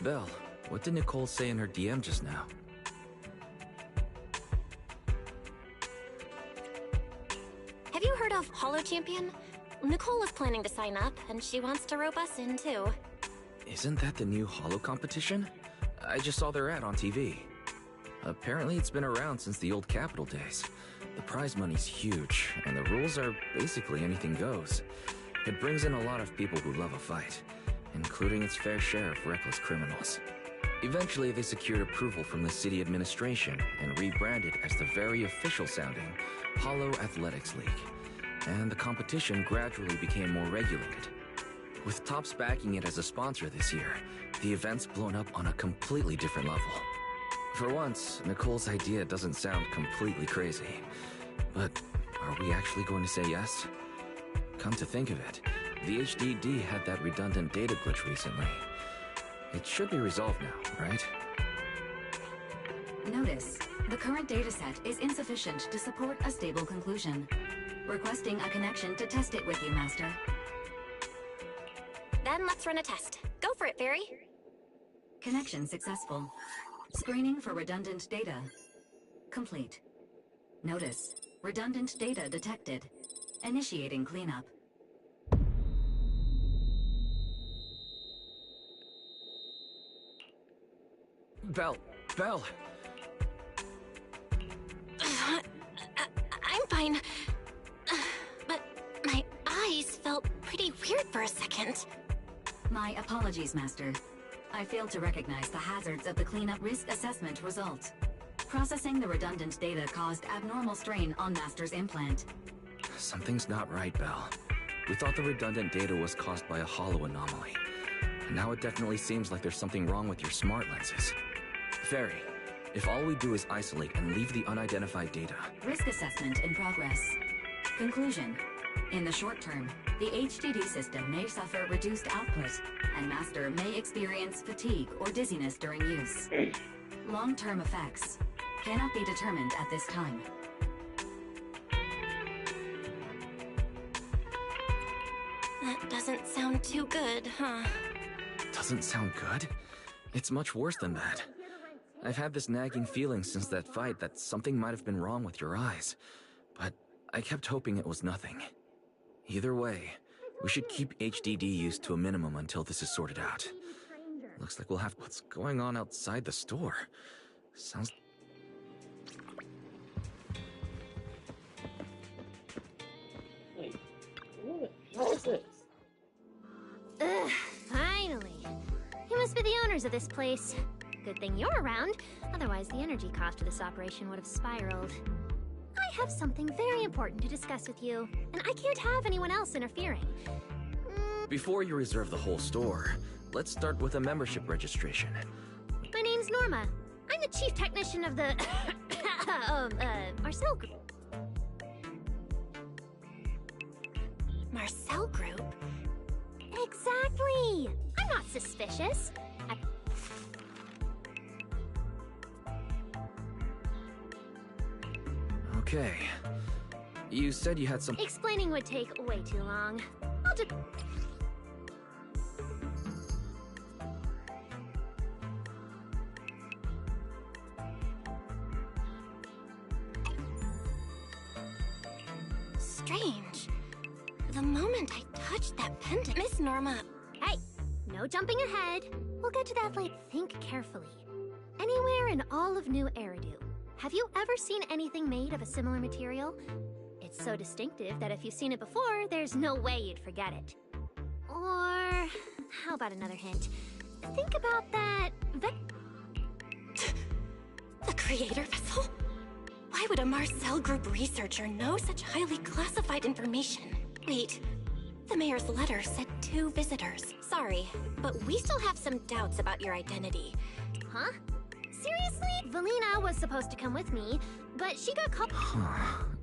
Belle, what did Nicole say in her DM just now? Have you heard of Holo Champion? Nicole is planning to sign up, and she wants to rope us in too. Isn't that the new Holo competition? I just saw their ad on TV. Apparently it's been around since the old Capital days. The prize money's huge, and the rules are basically anything goes. It brings in a lot of people who love a fight, including its fair share of reckless criminals. Eventually, they secured approval from the city administration and rebranded as the very official-sounding Holo Athletics League. And the competition gradually became more regulated. With Topps backing it as a sponsor this year, the event's blown up on a completely different level. For once, Nicole's idea doesn't sound completely crazy. But are we actually going to say yes? Come to think of it, the HDD had that redundant data glitch recently. It should be resolved now, right? Notice, the current dataset is insufficient to support a stable conclusion. Requesting a connection to test it with you, Master. Then let's run a test. Go for it, Fairy. Connection successful. Screening for redundant data. Complete. Notice, redundant data detected. Initiating cleanup. Belle! I'm fine. But my eyes felt pretty weird for a second. My apologies, Master. I failed to recognize the hazards of the cleanup risk assessment result. Processing the redundant data caused abnormal strain on Master's implant. Something's not right, Belle. We thought the redundant data was caused by a Holo anomaly. Now it definitely seems like there's something wrong with your smart lenses. Fairy, if all we do is isolate and leave the unidentified data... Risk assessment in progress. Conclusion. In the short term, the HDD system may suffer reduced output, and Master may experience fatigue or dizziness during use. Long-term effects cannot be determined at this time. That doesn't sound too good, huh? Doesn't sound good? It's much worse than that. I've had this nagging feeling since that fight that something might have been wrong with your eyes, but I kept hoping it was nothing. Either way, we should keep HDD use to a minimum until this is sorted out. Looks like we'll have... What's going on outside the store? Sounds... What is this? Ugh, finally. You must be the owners of this place. Good thing you're around, otherwise the energy cost of this operation would have spiraled. I have something very important to discuss with you, and I can't have anyone else interfering. Before you reserve the whole store, let's start with a membership registration. My name's Norma. I'm the chief technician of the... Marcel Group. Marcel Group? Exactly! I'm not suspicious. Okay. You said you had some... Explaining would take way too long. I'll just... strange. The moment I touched that pendant, Miss Norma... Hey, no jumping ahead. We'll get to that later. Think carefully. Anywhere in all of New Eridu, have you ever seen anything made of a similar material? It's so distinctive that if you've seen it before, there's no way you'd forget it. Or... how about another hint? Think about that... The creator vessel? Why would a Marcel Group researcher know such highly classified information? Wait, the mayor's letter said 2 visitors. Sorry, but we still have some doubts about your identity. Huh? Seriously? Valina was supposed to come with me, but she got caught.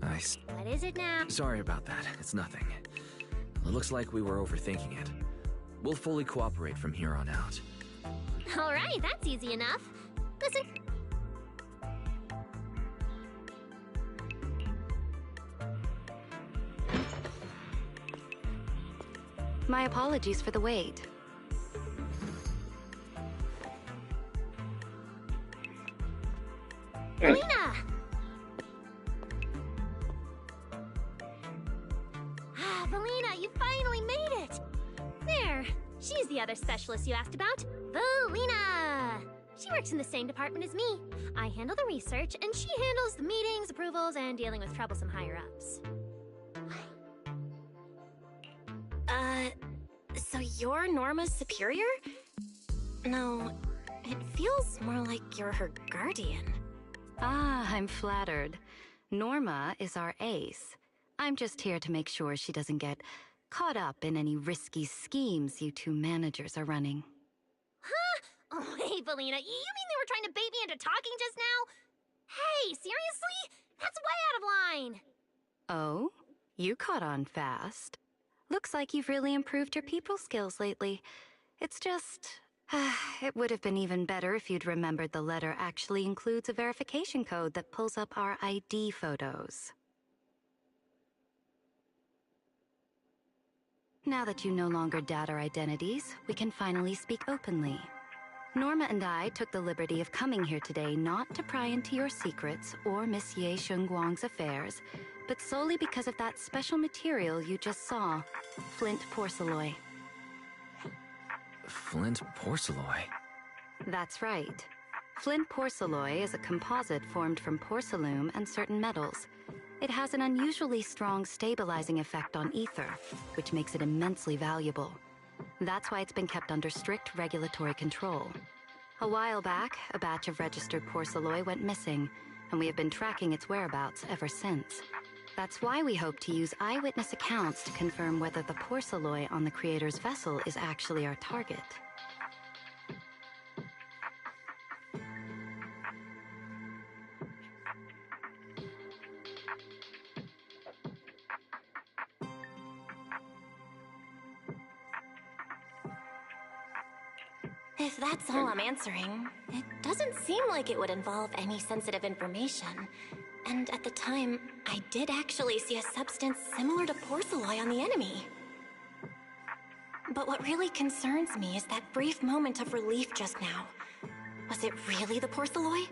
Nice. What is it now? Sorry about that. It's nothing. It looks like we were overthinking it. We'll fully cooperate from here on out. All right, that's easy enough. Listen. My apologies for the wait. Valina! Ah, Valina, you finally made it! There, she's the other specialist you asked about. Valina! She works in the same department as me. I handle the research, and she handles the meetings, approvals, and dealing with troublesome higher-ups. So you're Norma's superior? No, it feels more like you're her guardian. Ah, I'm flattered. Norma is our ace. I'm just here to make sure she doesn't get caught up in any risky schemes you 2 managers are running. Huh? Oh, hey, Valina, you mean they were trying to bait me into talking just now? Hey, seriously? That's way out of line! Oh? You caught on fast. Looks like you've really improved your people skills lately. It's just... it would have been even better if you'd remembered the letter actually includes a verification code that pulls up our ID photos. Now that you no longer doubt our identities, we can finally speak openly. Norma and I took the liberty of coming here today not to pry into your secrets or Miss Ye Shengguang's affairs, but solely because of that special material you just saw, flint porcelain. Flint porcelain? That's right. Flint porcelain is a composite formed from porcelain and certain metals. It has an unusually strong stabilizing effect on ether, which makes it immensely valuable. That's why it's been kept under strict regulatory control. A while back, a batch of registered porcelain went missing, and we have been tracking its whereabouts ever since. That's why we hope to use eyewitness accounts to confirm whether the porcelain on the creator's vessel is actually our target. If that's all I'm answering, it doesn't seem like it would involve any sensitive information. And at the time, I did actually see a substance similar to porcelain on the enemy. But what really concerns me is that brief moment of relief just now. Was it really the porcelain?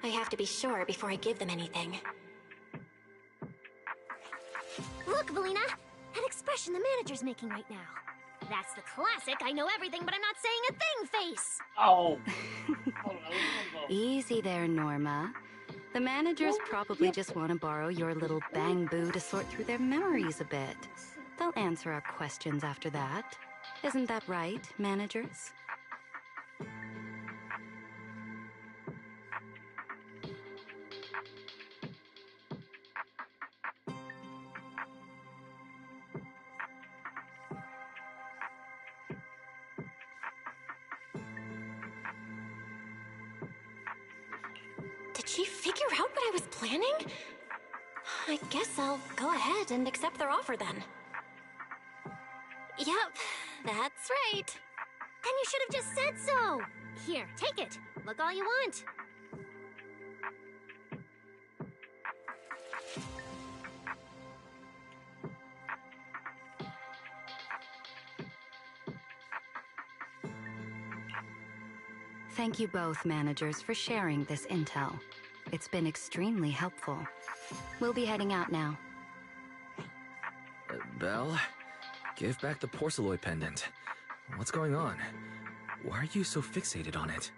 I have to be sure before I give them anything. Look, Valina! That expression the manager's making right now. That's the classic I know everything but I'm not saying a thing face! Oh! Easy there, Norma. The managers probably just want to borrow your little bang-boo to sort through their memories a bit. They'll answer our questions after that. Isn't that right, managers? Did she figure out what I was planning? I guess I'll go ahead and accept their offer then. Yep, that's right. Then you should have just said so! Here, take it. Look all you want. Thank you both, managers, for sharing this intel. It's been extremely helpful. We'll be heading out now. Belle, give back the porceloid pendant. What's going on? Why are you so fixated on it?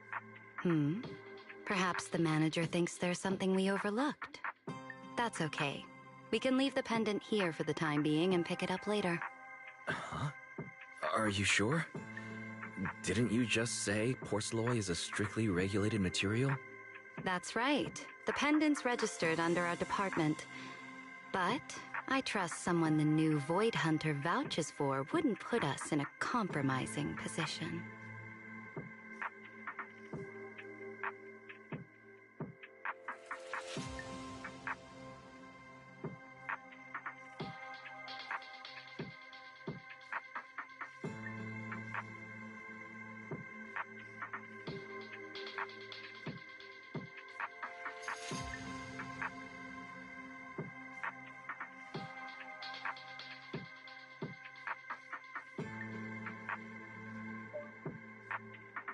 Perhaps the manager thinks there's something we overlooked. That's okay. We can leave the pendant here for the time being and pick it up later. Huh? Are you sure? Didn't you just say porceloid is a strictly regulated material? That's right. The pendant's registered under our department. But I trust someone the new Void Hunter vouches for wouldn't put us in a compromising position.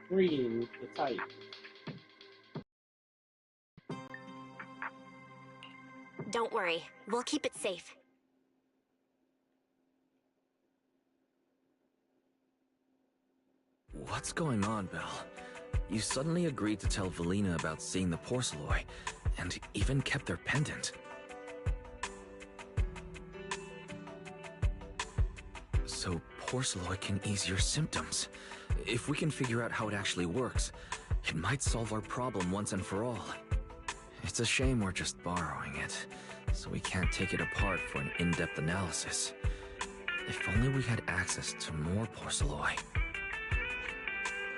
Green, the type. Don't worry, we'll keep it safe. What's going on, Belle? You suddenly agreed to tell Valina about seeing the porceloid, and even kept their pendant. So porceloid can ease your symptoms. If we can figure out how it actually works, it might solve our problem once and for all. It's a shame we're just borrowing it, so we can't take it apart for an in-depth analysis. If only we had access to more porceloid.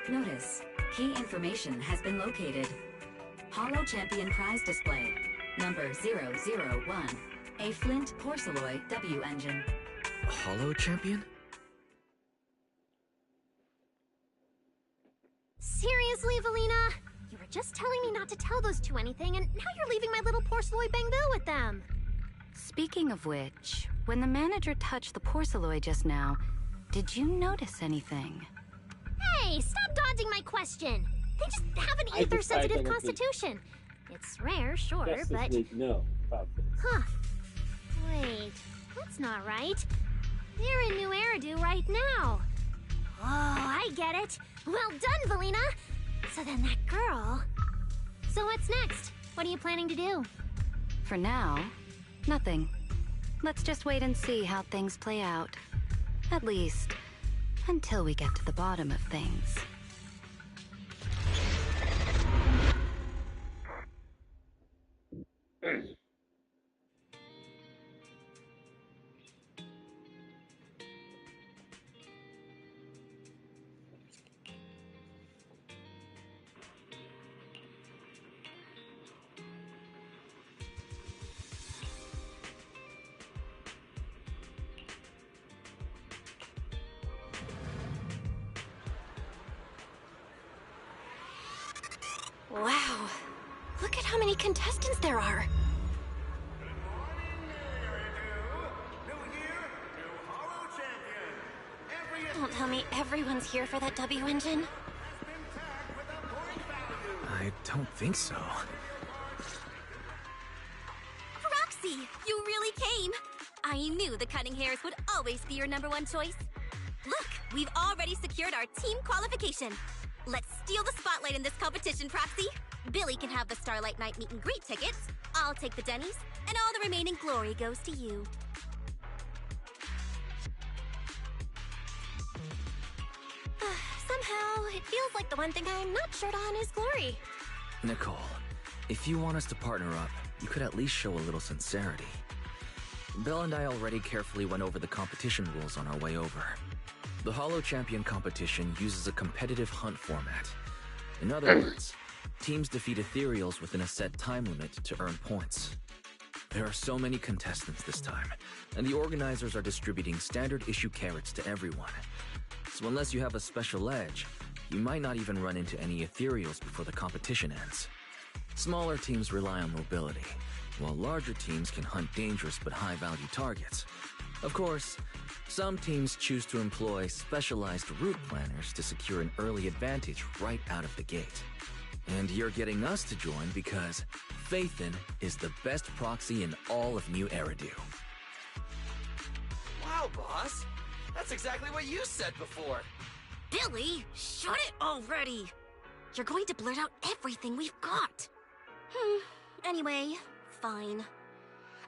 Notice, key information has been located. Holo Champion prize display, number 001, a Flint porceloid W engine. Holo Champion? Seriously, Valina? You were just telling me not to tell those two anything, and now you're leaving my little porceloid Bangbill with them. Speaking of which, when the manager touched the porceloid just now, did you notice anything? Hey, stop dodging my question. They just have an ether-sensitive constitution. It's rare, sure, but... No about this. Huh. Wait, that's not right. They're in New Eridu right now. Oh, I get it. Well done, Valina. So then that girl... So what's next? What are you planning to do? For now, nothing. Let's just wait and see how things play out. At least, until we get to the bottom of things. Wow. Look at how many contestants there are. Don't tell me everyone's here for that W engine. I don't think so. Roxy, you really came! I knew the cutting hairs would always be your #1 choice. Look, we've already secured our team qualification. Let's steal the spotlight in this competition, Proxy. Billy can have the Starlight Night meet and greet tickets. I'll take the Denny's, and all the remaining glory goes to you. Somehow, it feels like the one thing I'm not short on is glory. Nicole, if you want us to partner up, you could at least show a little sincerity. Belle and I already carefully went over the competition rules on our way over. The Holo Champion competition uses a competitive hunt format. In other words, teams defeat ethereals within a set time limit to earn points. There are so many contestants this time, and the organizers are distributing standard issue carrots to everyone. So unless you have a special edge, you might not even run into any ethereals before the competition ends. Smaller teams rely on mobility, while larger teams can hunt dangerous but high-value targets. Of course, some teams choose to employ specialized route planners to secure an early advantage right out of the gate. And you're getting us to join because Phaethon is the best proxy in all of New Eridu. Wow! Wow, boss! That's exactly what you said before! Billy, shut it already! You're going to blurt out everything we've got. Anyway, fine.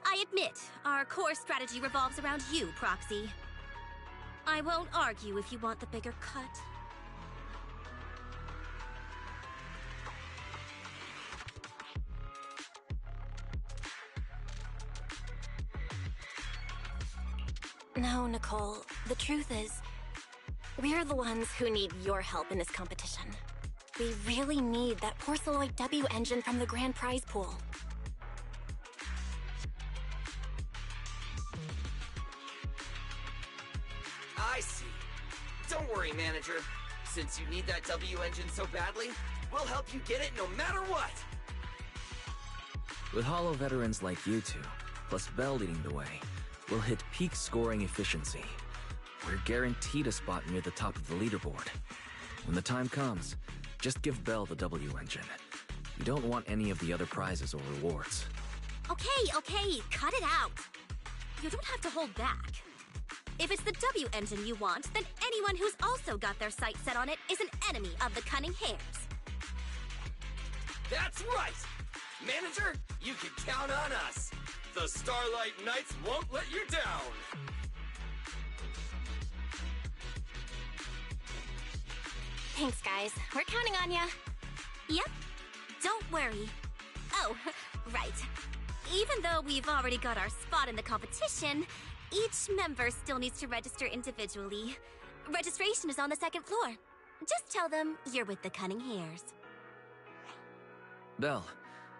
I admit, our core strategy revolves around you, Proxy. I won't argue if you want the bigger cut. No, Nicole. The truth is, we're the ones who need your help in this competition. We really need that Porceloid W engine from the grand prize pool. I see. Don't worry, manager. Since you need that W engine so badly, we'll help you get it no matter what! With Hollow veterans like you two, plus Bell leading the way, we'll hit peak scoring efficiency. We're guaranteed a spot near the top of the leaderboard. When the time comes, just give Bell the W engine. You don't want any of the other prizes or rewards. Okay, cut it out. You don't have to hold back. If it's the W engine you want, then anyone who's also got their sights set on it is an enemy of the Cunning Hares. That's right! Manager, you can count on us! The Starlight Knights won't let you down! Thanks, guys. We're counting on ya. Yep, don't worry. Oh, right. Even though we've already got our spot in the competition, each member still needs to register individually. Registration is on the second floor. Just tell them you're with the Cunning Hares. Bell,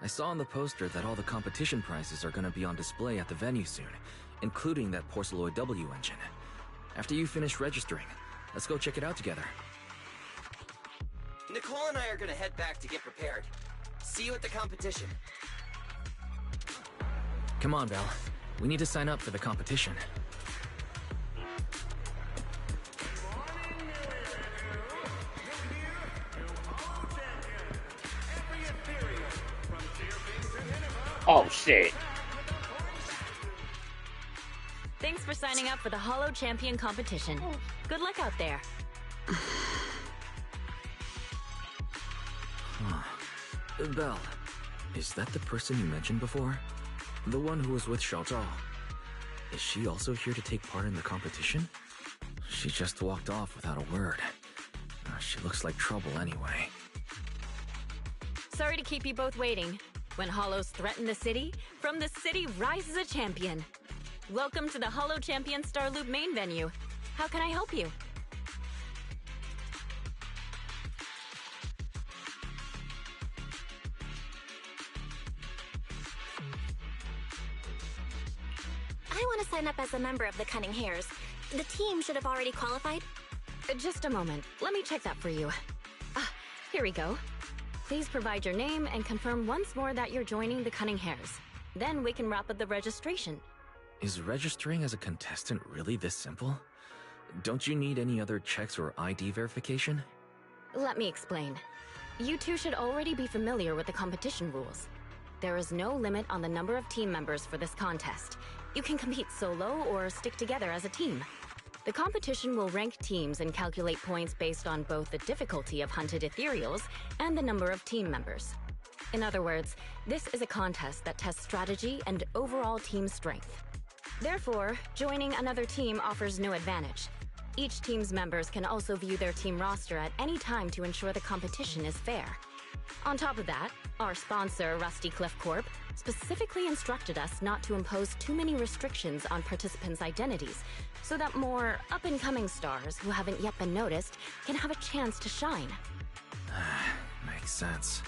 I saw on the poster that all the competition prizes are gonna be on display at the venue soon, including that Porceloid W engine. After you finish registering, let's go check it out together. Nicole and I are gonna head back to get prepared. See you at the competition. Come on, Bell. We need to sign up for the competition. Oh shit. Thanks for signing up for the Hollow Champion competition. Good luck out there. Belle, is that the person you mentioned before? The one who was with Xiaozhao? Is she also here to take part in the competition? She just walked off without a word. She looks like trouble anyway. Sorry to keep you both waiting. When Hollows threaten the city, from the city rises a champion. Welcome to the Hollow Champion Star Loop main venue. How can I help you? I want to sign up as a member of the Cunning Hares. The team should have already qualified. Just a moment. Let me check that for you. Here we go. Please provide your name and confirm once more that you're joining the Cunning Hares. Then we can wrap up the registration. Is registering as a contestant really this simple? Don't you need any other checks or ID verification? Let me explain. You two should already be familiar with the competition rules. There is no limit on the number of team members for this contest. You can compete solo or stick together as a team. The competition will rank teams and calculate points based on both the difficulty of hunted ethereals and the number of team members. In other words, this is a contest that tests strategy and overall team strength. Therefore, joining another team offers no advantage. Each team's members can also view their team roster at any time to ensure the competition is fair. On top of that, our sponsor, Rusty Cliff Corp, specifically instructed us not to impose too many restrictions on participants' identities, so that more up-and-coming stars who haven't yet been noticed can have a chance to shine. Makes sense.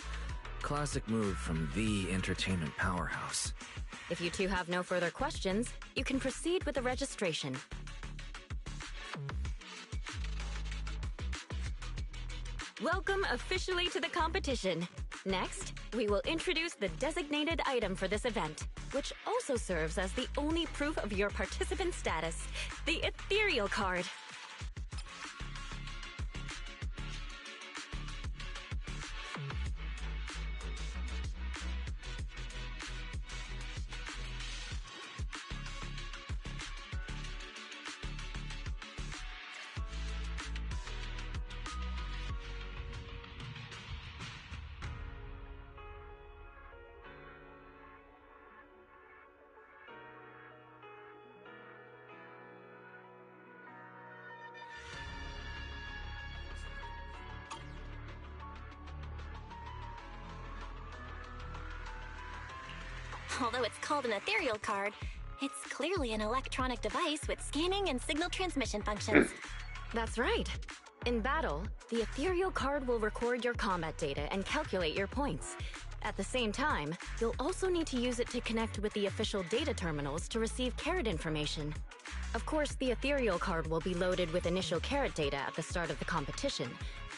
Classic move from the entertainment powerhouse. If you two have no further questions, you can proceed with the registration. Welcome officially to the competition. Next, we will introduce the designated item for this event, which also serves as the only proof of your participant status, the Ethereal Card. Although it's called an ethereal card, it's clearly an electronic device with scanning and signal transmission functions. That's right. In battle, the ethereal card will record your combat data and calculate your points. At the same time, you'll also need to use it to connect with the official data terminals to receive carrot information. Of course, the ethereal card will be loaded with initial carrot data at the start of the competition,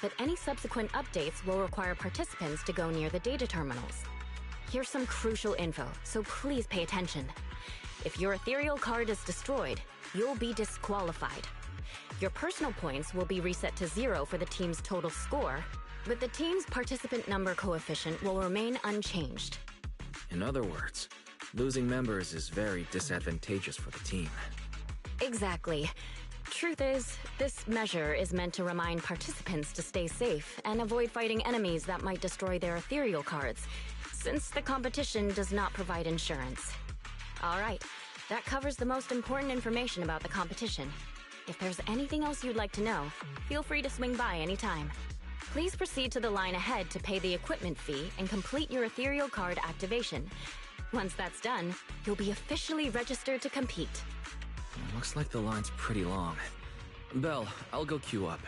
but any subsequent updates will require participants to go near the data terminals. Here's some crucial info, so please pay attention. If your ethereal card is destroyed, you'll be disqualified. Your personal points will be reset to 0 for the team's total score, but the team's participant number coefficient will remain unchanged. In other words, losing members is very disadvantageous for the team. Exactly. Truth is, this measure is meant to remind participants to stay safe and avoid fighting enemies that might destroy their ethereal cards, since the competition does not provide insurance. All right, that covers the most important information about the competition. If there's anything else you'd like to know, feel free to swing by anytime. Please proceed to the line ahead to pay the equipment fee and complete your ethereal card activation. Once that's done, you'll be officially registered to compete. Looks like the line's pretty long. Belle, I'll go queue up.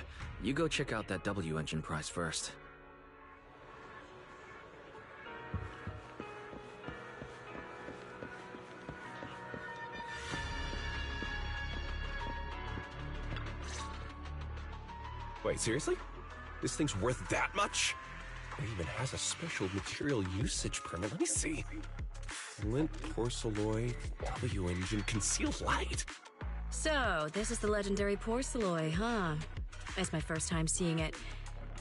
You go check out that W engine prize first. Wait, seriously? This thing's worth that much? It even has a special material usage permit. Let me see. Flint, porcelloy, W engine, concealed light. So, this is the legendary porcelloy, huh? It's my first time seeing it.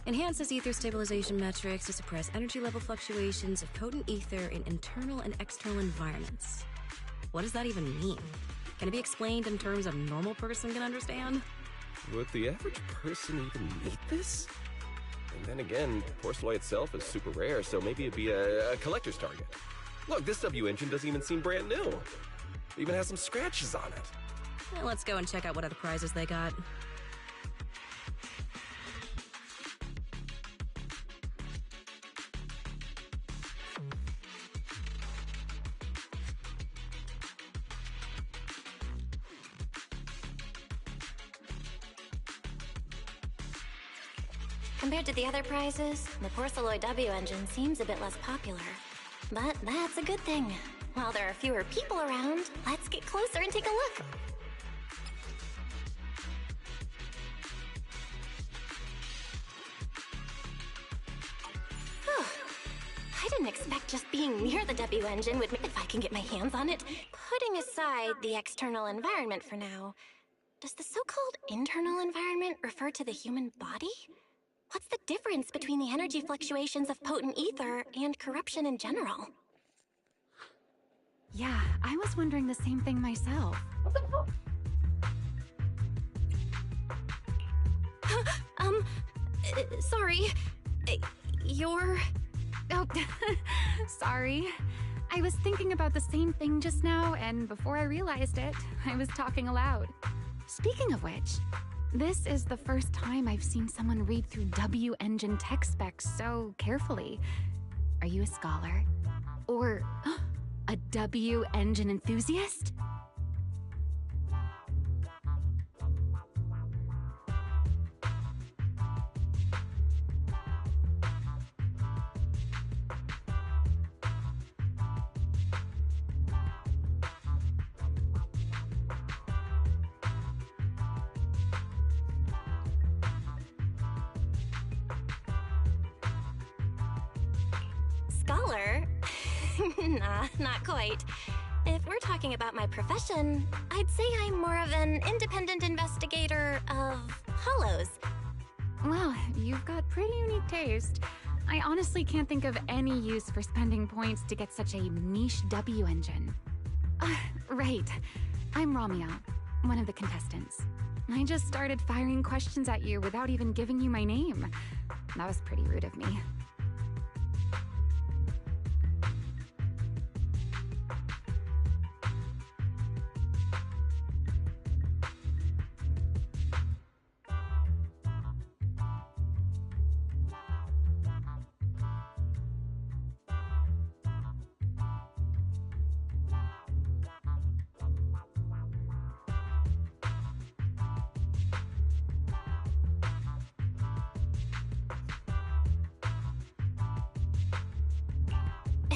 Enhances ether stabilization metrics to suppress energy level fluctuations of potent ether in internal and external environments. What does that even mean? Can it be explained in terms a normal person can understand? Would the average person even need this? And then again, porcelloy itself is super rare, so maybe it'd be a collector's target. Look, this W engine doesn't even seem brand new. It even has some scratches on it. Well, let's go and check out what other prizes they got. Compared to the other prizes, the porcelloy W engine seems a bit less popular. But that's a good thing. While there are fewer people around, let's get closer and take a look. Whew. I didn't expect just being near the W engine would make if I can get my hands on it. Putting aside the external environment for now, does the so-called internal environment refer to the human body? What's the difference between the energy fluctuations of potent ether and corruption in general? Yeah, I was wondering the same thing myself. Sorry. You're... Oh, sorry. I was thinking about the same thing just now, and before I realized it, I was talking aloud. Speaking of which, this is the first time I've seen someone read through W engine tech specs so carefully. Are you a scholar? Or a W engine enthusiast? Scholar? Nah, not quite. If we're talking about my profession, I'd say I'm more of an independent investigator of hollows. Well, you've got pretty unique taste. I honestly can't think of any use for spending points to get such a niche W engine. Right. I'm Romeo, one of the contestants. I just started firing questions at you without even giving you my name. That was pretty rude of me.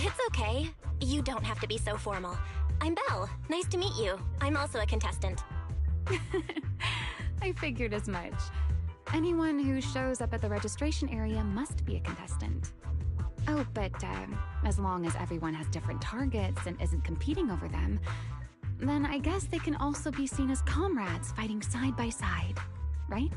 It's okay. You don't have to be so formal. I'm Belle. Nice to meet you. I'm also a contestant. I figured as much. Anyone who shows up at the registration area must be a contestant. Oh, but as long as everyone has different targets and isn't competing over them, then I guess they can also be seen as comrades fighting side by side, right?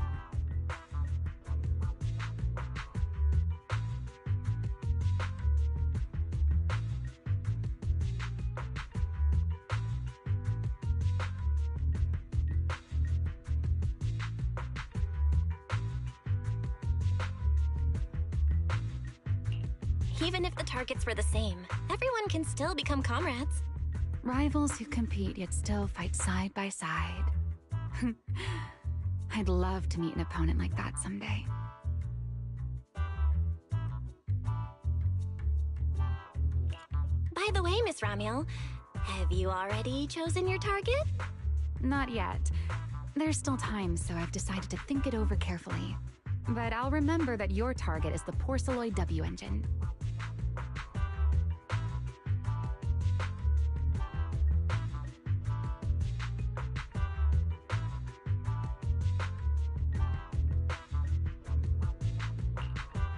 Even if the targets were the same, everyone can still become comrades. Rivals who compete yet still fight side by side. I'd love to meet an opponent like that someday. By the way, Miss Ramiel, have you already chosen your target? Not yet. There's still time, so I've decided to think it over carefully. But I'll remember that your target is the Porceloid W engine.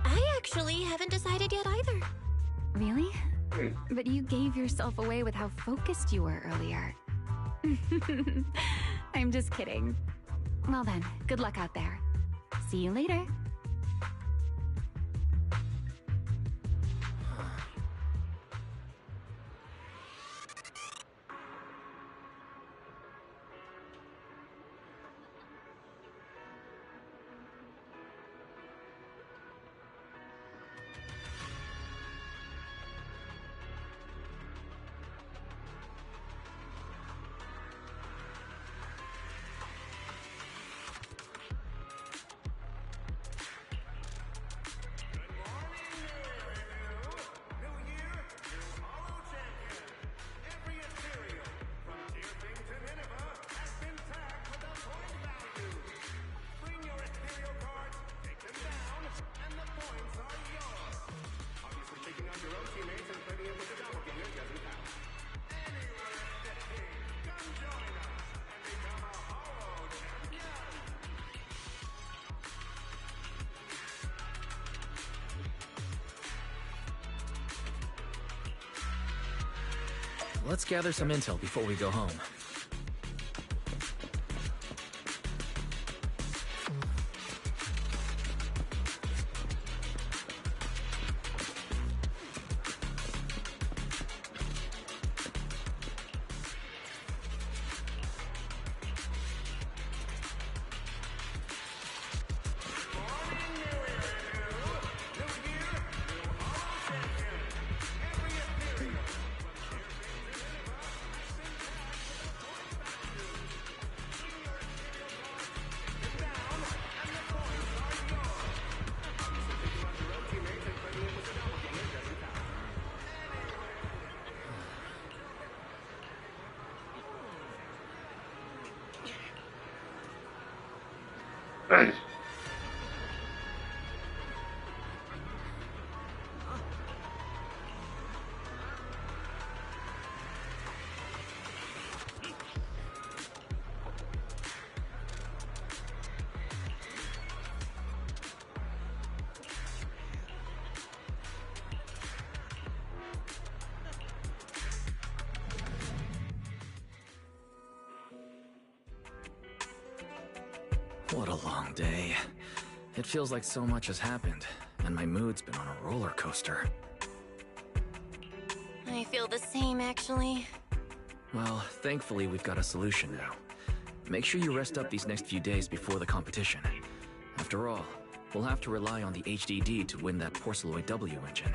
I actually haven't decided yet either. Really? But you gave yourself away with how focused you were earlier. I'm just kidding. Well then, good luck out there. See you later. Let's gather some intel before we go home. What a long day. It feels like so much has happened, and my mood's been on a roller coaster. I feel the same, actually. Well, thankfully we've got a solution now. Make sure you rest up these next few days before the competition. After all, we'll have to rely on the HDD to win that Porceloid W engine.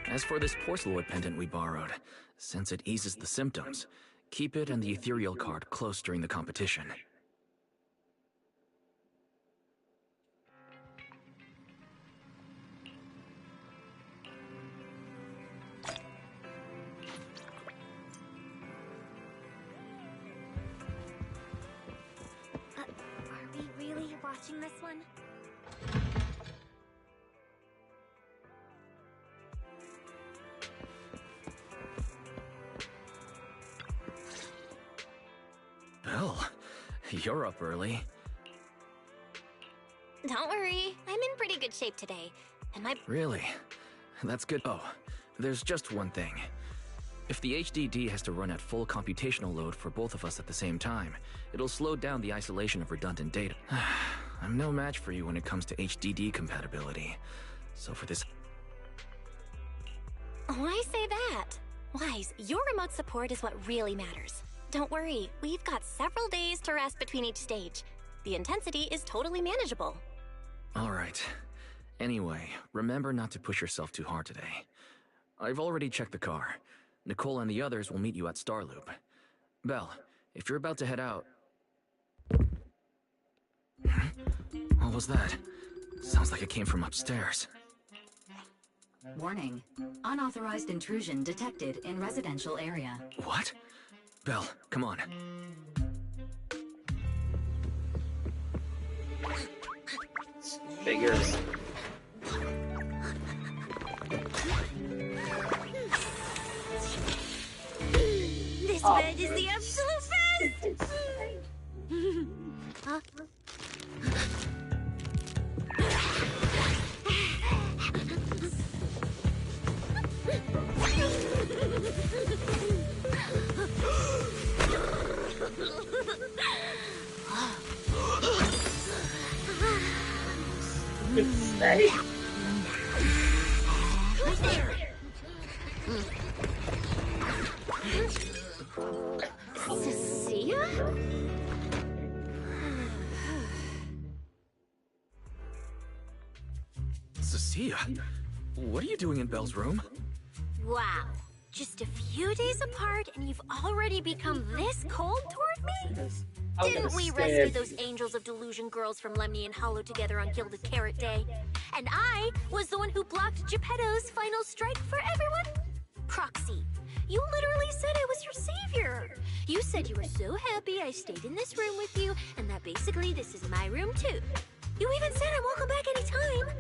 As for this Porceloid pendant we borrowed, since it eases the symptoms, keep it and the ethereal card close during the competition. Are we really watching this one? You're up early. Don't worry, I'm in pretty good shape today. And my... Really? That's good. Oh, there's just one thing. If the HDD has to run at full computational load for both of us at the same time, it'll slow down the isolation of redundant data. I'm no match for you when it comes to HDD compatibility. So for this... Why say that? Wise, your remote support is what really matters. Don't worry, we've got several days to rest between each stage. The intensity is totally manageable. Alright. Anyway, remember not to push yourself too hard today. I've already checked the car. Nicole and the others will meet you at Starloop. Belle, if you're about to head out... What was that? Sounds like it came from upstairs. Warning. Unauthorized intrusion detected in residential area. What? Belle, come on. Figures. This bed is the absolute best! Huh? Stay. Cecilia? Cecilia? What are you doing in Belle's room? Wow. Just a few days apart and you've already become this cold toward me? Didn't we rescue those Angels of Delusion girls from Lemny and Hollow together on Gilded Carrot Day? And I was the one who blocked Geppetto's final strike for everyone? Proxy, you literally said I was your savior. You said you were so happy I stayed in this room with you, and that basically this is my room too. You even said I'm welcome back anytime.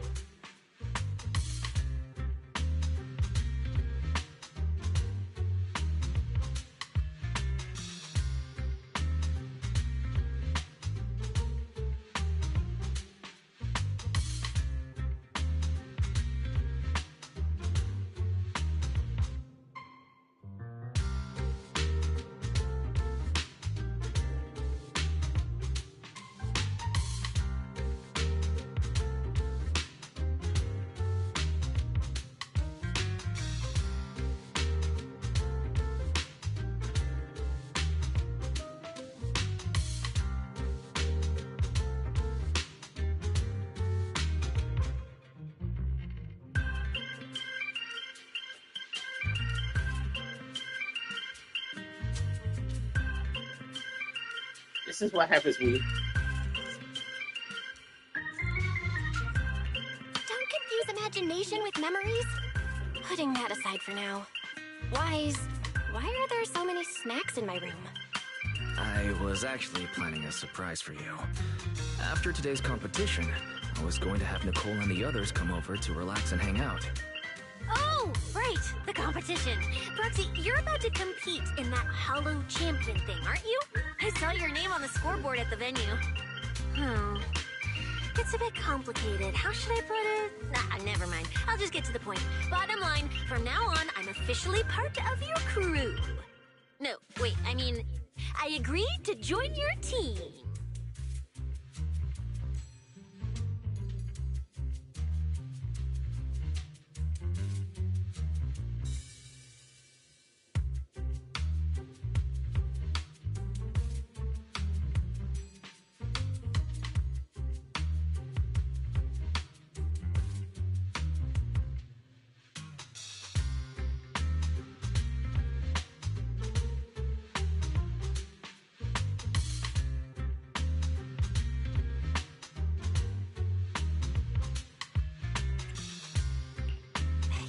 This is what happens when you... Don't confuse imagination with memories. Putting that aside for now. Wise, why are there so many snacks in my room? I was actually planning a surprise for you. After today's competition, I was going to have Nicole and the others come over to relax and hang out. Oh, right, the competition. Proxy, you're about to compete in that Hollow Champion thing, aren't you? I saw your name on the scoreboard at the venue. It's a bit complicated. How should I put it? Nah, never mind. I'll just get to the point. Bottom line, from now on, I'm officially part of your crew. No, wait, I mean, I agreed to join your team.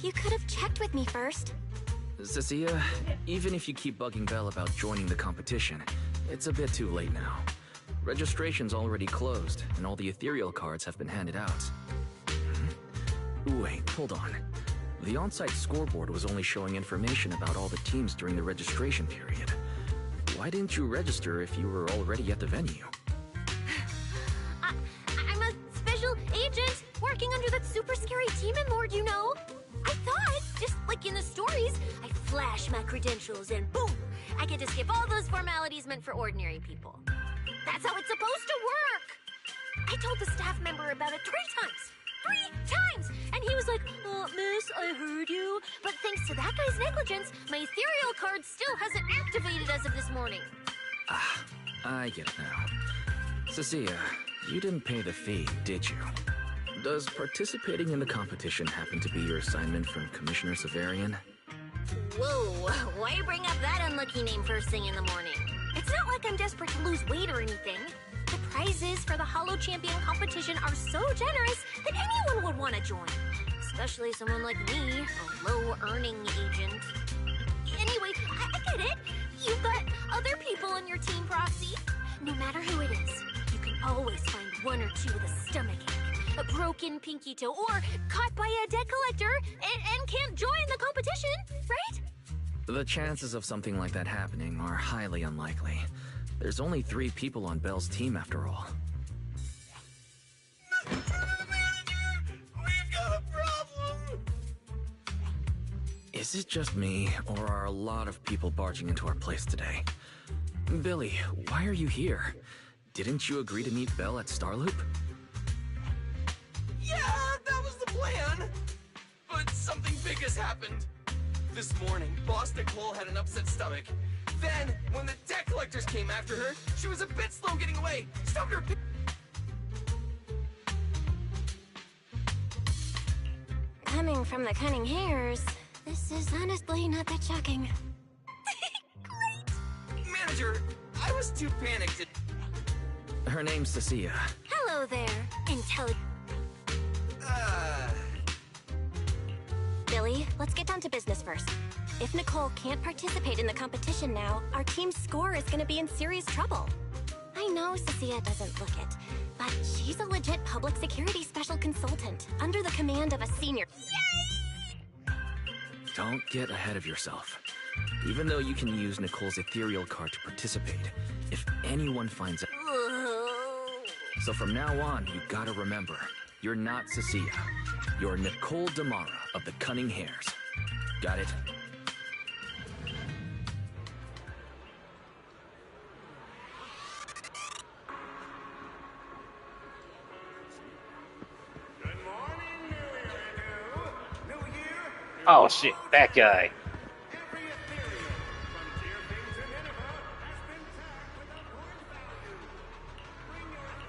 You could have checked with me first. Cecilia, even if you keep bugging Belle about joining the competition, it's a bit too late now. Registration's already closed, and all the ethereal cards have been handed out. Wait, hold on. The on-site scoreboard was only showing information about all the teams during the registration period. Why didn't you register if you were already at the venue? working under that super scary demon lord, you know. I thought, just like in the stories, I flash my credentials and boom, I get to skip all those formalities meant for ordinary people. That's how it's supposed to work. I told the staff member about it 3 times. 3 times! And he was like, miss, I heard you. But thanks to that guy's negligence, my ethereal card still hasn't activated as of this morning. Ah, I get it now. Cecilia, you didn't pay the fee, did you? Does participating in the competition happen to be your assignment from Commissioner Severian? Whoa, why bring up that unlucky name first thing in the morning? It's not like I'm desperate to lose weight or anything. The prizes for the Hollow Champion competition are so generous that anyone would want to join. Especially someone like me, a low-earning agent. Anyway, I get it. You've got other people on your team, Proxy. No matter who it is, you can always find 1 or 2 with a stomachache, a broken pinky toe, or caught by a debt collector and can't join the competition, right? The chances of something like that happening are highly unlikely. There's only 3 people on Belle's team after all. We've got a problem! Is it just me, or are a lot of people barging into our place today? Billy, why are you here? Didn't you agree to meet Belle at Starloop? Yeah, that was the plan! But something big has happened. This morning, Boss Nicole had an upset stomach. Then, when the debt collectors came after her, she was a bit slow getting away. Stubbed her Coming from the Cunning Hairs, this is honestly not that shocking. Great! Manager, I was too panicked to... Her name's Cecilia. Hello there, Billy, let's get down to business first. If Nicole can't participate in the competition now, our team's score is gonna be in serious trouble. I know Cecilia doesn't look it, but she's a legit public security special consultant under the command of a senior. Yay! Don't get ahead of yourself. Even though you can use Nicole's ethereal card to participate, if anyone finds out... So from now on, you gotta remember, you're not Cecilia. You're Nicole Damara of the Cunning Hairs. Got it? Oh shit, that guy.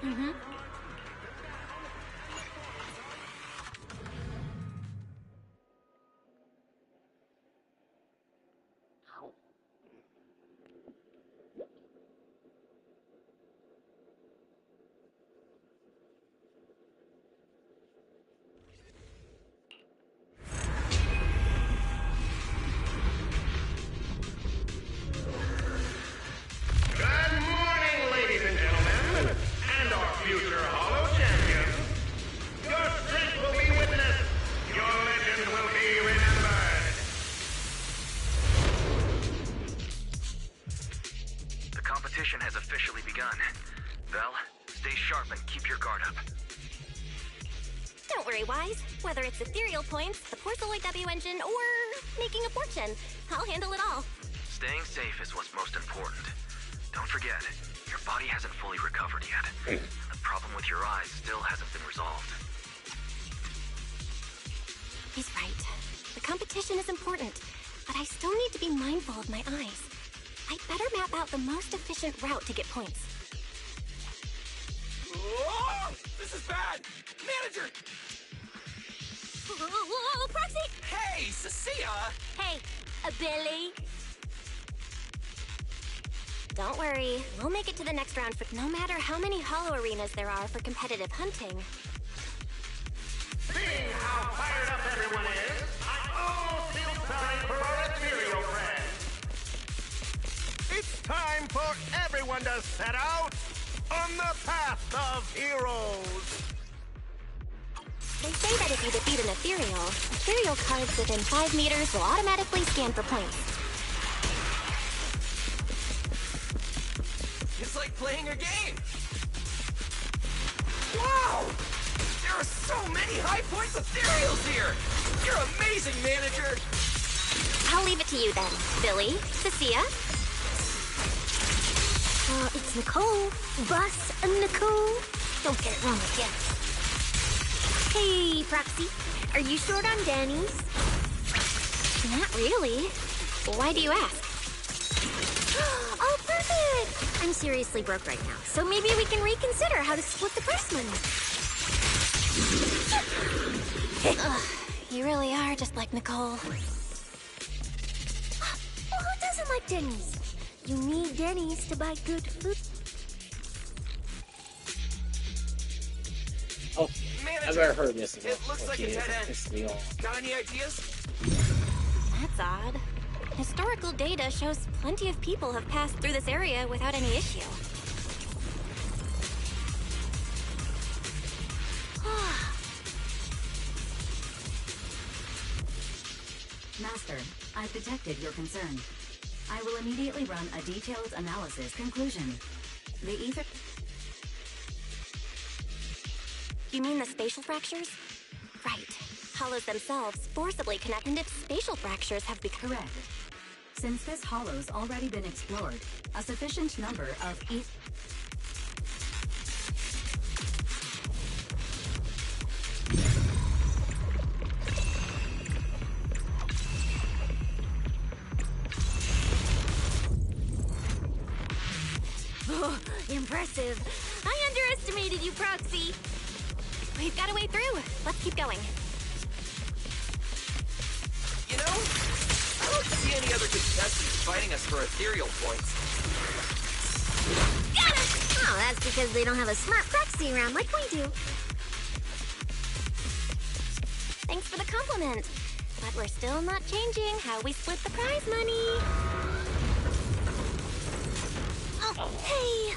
Mm-hmm. Has officially begun. Belle, stay sharp and keep your guard up. Don't worry, Wise. Whether it's ethereal points, the Porceloid W engine, or making a fortune, I'll handle it all. Staying safe is what's most important. Don't forget, your body hasn't fully recovered yet. The problem with your eyes still hasn't been resolved. He's right. The competition is important, but I still need to be mindful of my eyes. I'd better map out the most efficient route to get points. Oh, this is bad! Manager! Whoa, Proxy! Hey, Cecilia! Hey, Billy! Don't worry, we'll make it to the next round for no matter how many hollow arenas there are for competitive hunting. Seeing how fired up everyone is, I almost feel time for our ethereal friends. It's time for everyone to set out on the path of heroes. They say that if you defeat an ethereal cards within 5 meters will automatically scan for points. It's like playing a game! Wow! There are so many! many high points ethereals here! You're amazing, manager! I'll leave it to you then, Billy, Cecilia. It's Nicole. Bus Nicole. Don't get it wrong again. Hey, Proxy. Are you short on Danny's? Not really. Why do you ask? Oh, perfect! I'm seriously broke right now, so maybe we can reconsider how to split the prize money. Ugh, you really are just like Nicole. Well, who doesn't like Denny's? You need Denny's to buy good food. Oh, Manager, I've never heard this. It looks like a dead end. It's me all. Got any ideas? That's odd. Historical data shows plenty of people have passed through this area without any issue. Master, I've detected your concern. I will immediately run a detailed analysis. Conclusion. The ether... You mean the spatial fractures? Right. Hollows themselves forcibly connect, and if spatial fractures have become... Correct. Since this hollow's already been explored, a sufficient number of Oh, impressive. I underestimated you, Proxy. We've got a way through. Let's keep going. You know, I don't see any other contestants fighting us for ethereal points. Got it! Oh, that's because they don't have a smart Proxy around like we do. Thanks for the compliment. But we're still not changing how we split the prize money. Oh, hey!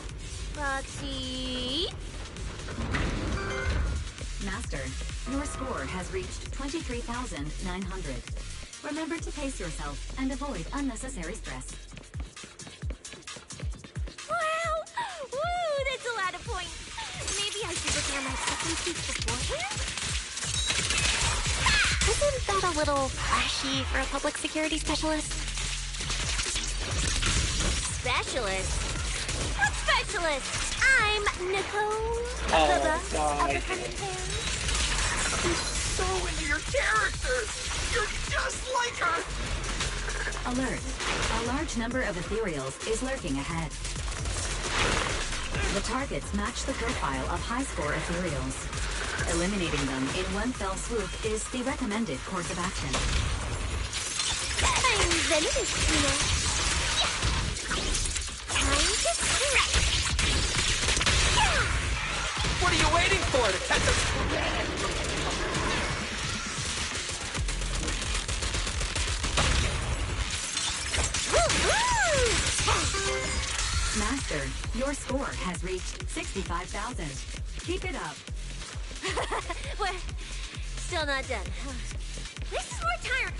Proxy... Master, your score has reached 23,900. Remember to pace yourself and avoid unnecessary stress. Wow! Woo! That's a lot of points. Maybe I should prepare my second speech beforehand? Isn't that a little flashy for a public security specialist? Specialist? What specialist? I'm Nicole. Oh, the boss God. of the cunning hair. You're so into your character! You're just like her! Alert. A large number of ethereals is lurking ahead. The targets match the profile of high-score ethereals. Eliminating them in one fell swoop is the recommended course of action. I'm venomous, you know. Time to strike. What are you waiting for to catch us? Master, your score has reached 65,000. Keep it up. We're still not done. This is more tiring.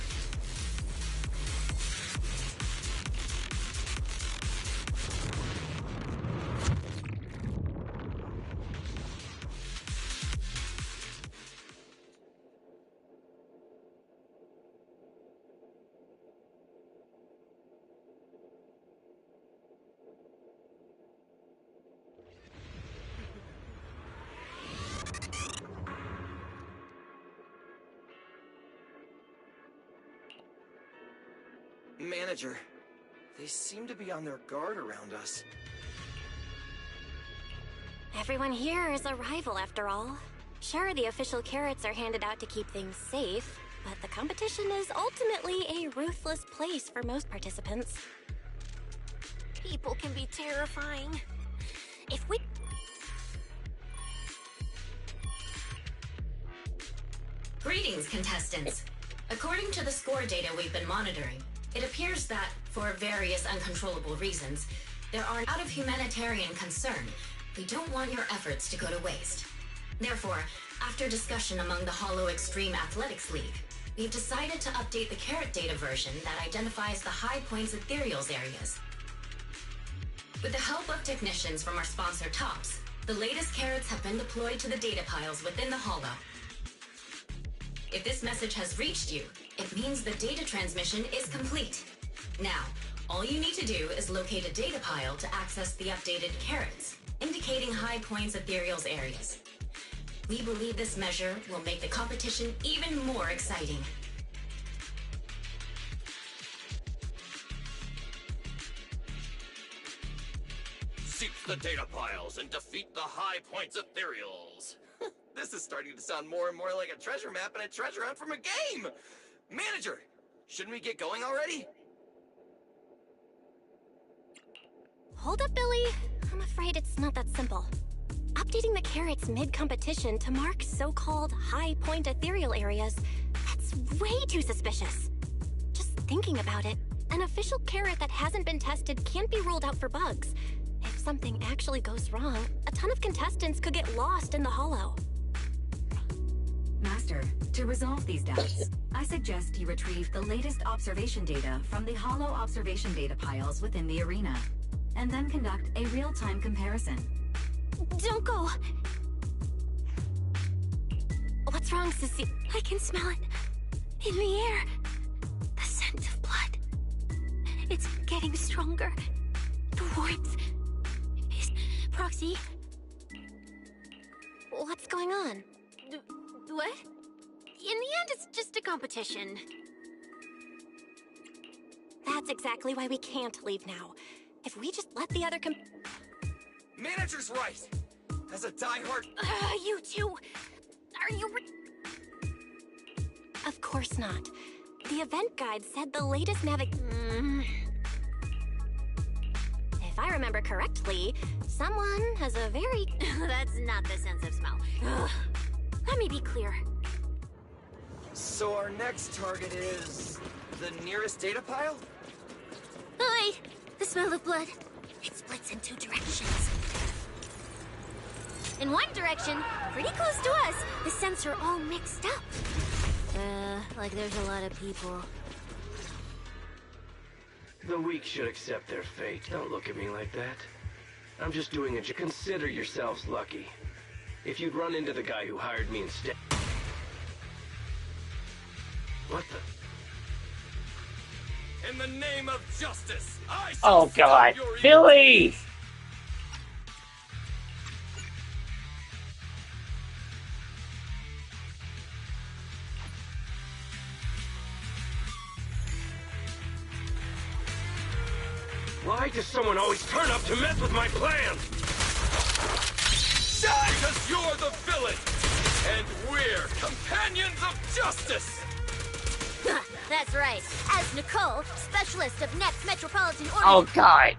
Manager, they seem to be on their guard around us. Everyone here is a rival, after all. Sure, the official carrots are handed out to keep things safe, but the competition is ultimately a ruthless place for most participants. People can be terrifying. If we... Greetings, contestants. According to the score data we've been monitoring, it appears that, for various uncontrollable reasons, there are out of humanitarian concern. We don't want your efforts to go to waste. Therefore, after discussion among the Hollow Extreme Athletics League, we've decided to update the carrot data version that identifies the high points ethereals areas. With the help of technicians from our sponsor TOPS, the latest carrots have been deployed to the data piles within the Hollow. If this message has reached you, it means the data transmission is complete. Now, all you need to do is locate a data pile to access the updated carrots, indicating high points ethereal's areas. We believe this measure will make the competition even more exciting. Seek the data piles and defeat the high points ethereals. This is starting to sound more and more like a treasure map and a treasure hunt from a game! Manager, shouldn't we get going already? Hold up, Billy. I'm afraid it's not that simple. Updating the carrots mid-competition to mark so-called high-point ethereal areas, that's way too suspicious. Just thinking about it, an official carrot that hasn't been tested can't be ruled out for bugs. If something actually goes wrong, a ton of contestants could get lost in the hollow. Master, to resolve these doubts, I suggest you retrieve the latest observation data from the hollow observation data piles within the arena, and then conduct a real-time comparison. Don't go! What's wrong, Sissy? I can smell it. In the air. The scent of blood. It's getting stronger. The warmth is... Proxy? What's going on? What? In the end, it's just a competition. That's exactly why we can't leave now. If we just let the other Manager's right! As a diehard... you two! Are you... Of course not. The event guide said the latest If I remember correctly, someone has a very... That's not the sense of smell. Ugh. Let me be clear. So our next target is... the nearest data pile? Oh, wait! The smell of blood. It splits in two directions. In one direction, pretty close to us, the scents are all mixed up. Like there's a lot of people. The weak should accept their fate. Don't look at me like that. I'm just doing a job. Consider yourselves lucky. If you'd run into the guy who hired me instead... What the... In the name of justice, I... Oh god, Billy! Why does someone always turn up to mess with my plans? Die, because you're the villain! And we're companions of justice! That's right. As Nicole, specialist of Next Metropolitan Order... Oh god!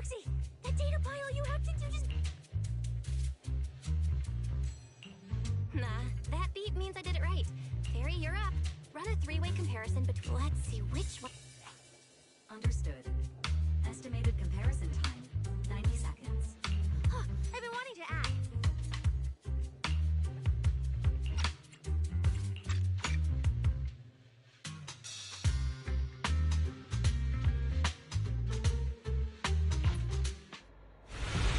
Proxy, that data pile you hacked into just... Nah, that beep means I did it right. Fairy, you're up. Run a three-way comparison between... Let's see which one... Understood. Estimated comparison time, 90 seconds. Huh, I've been wanting to ask.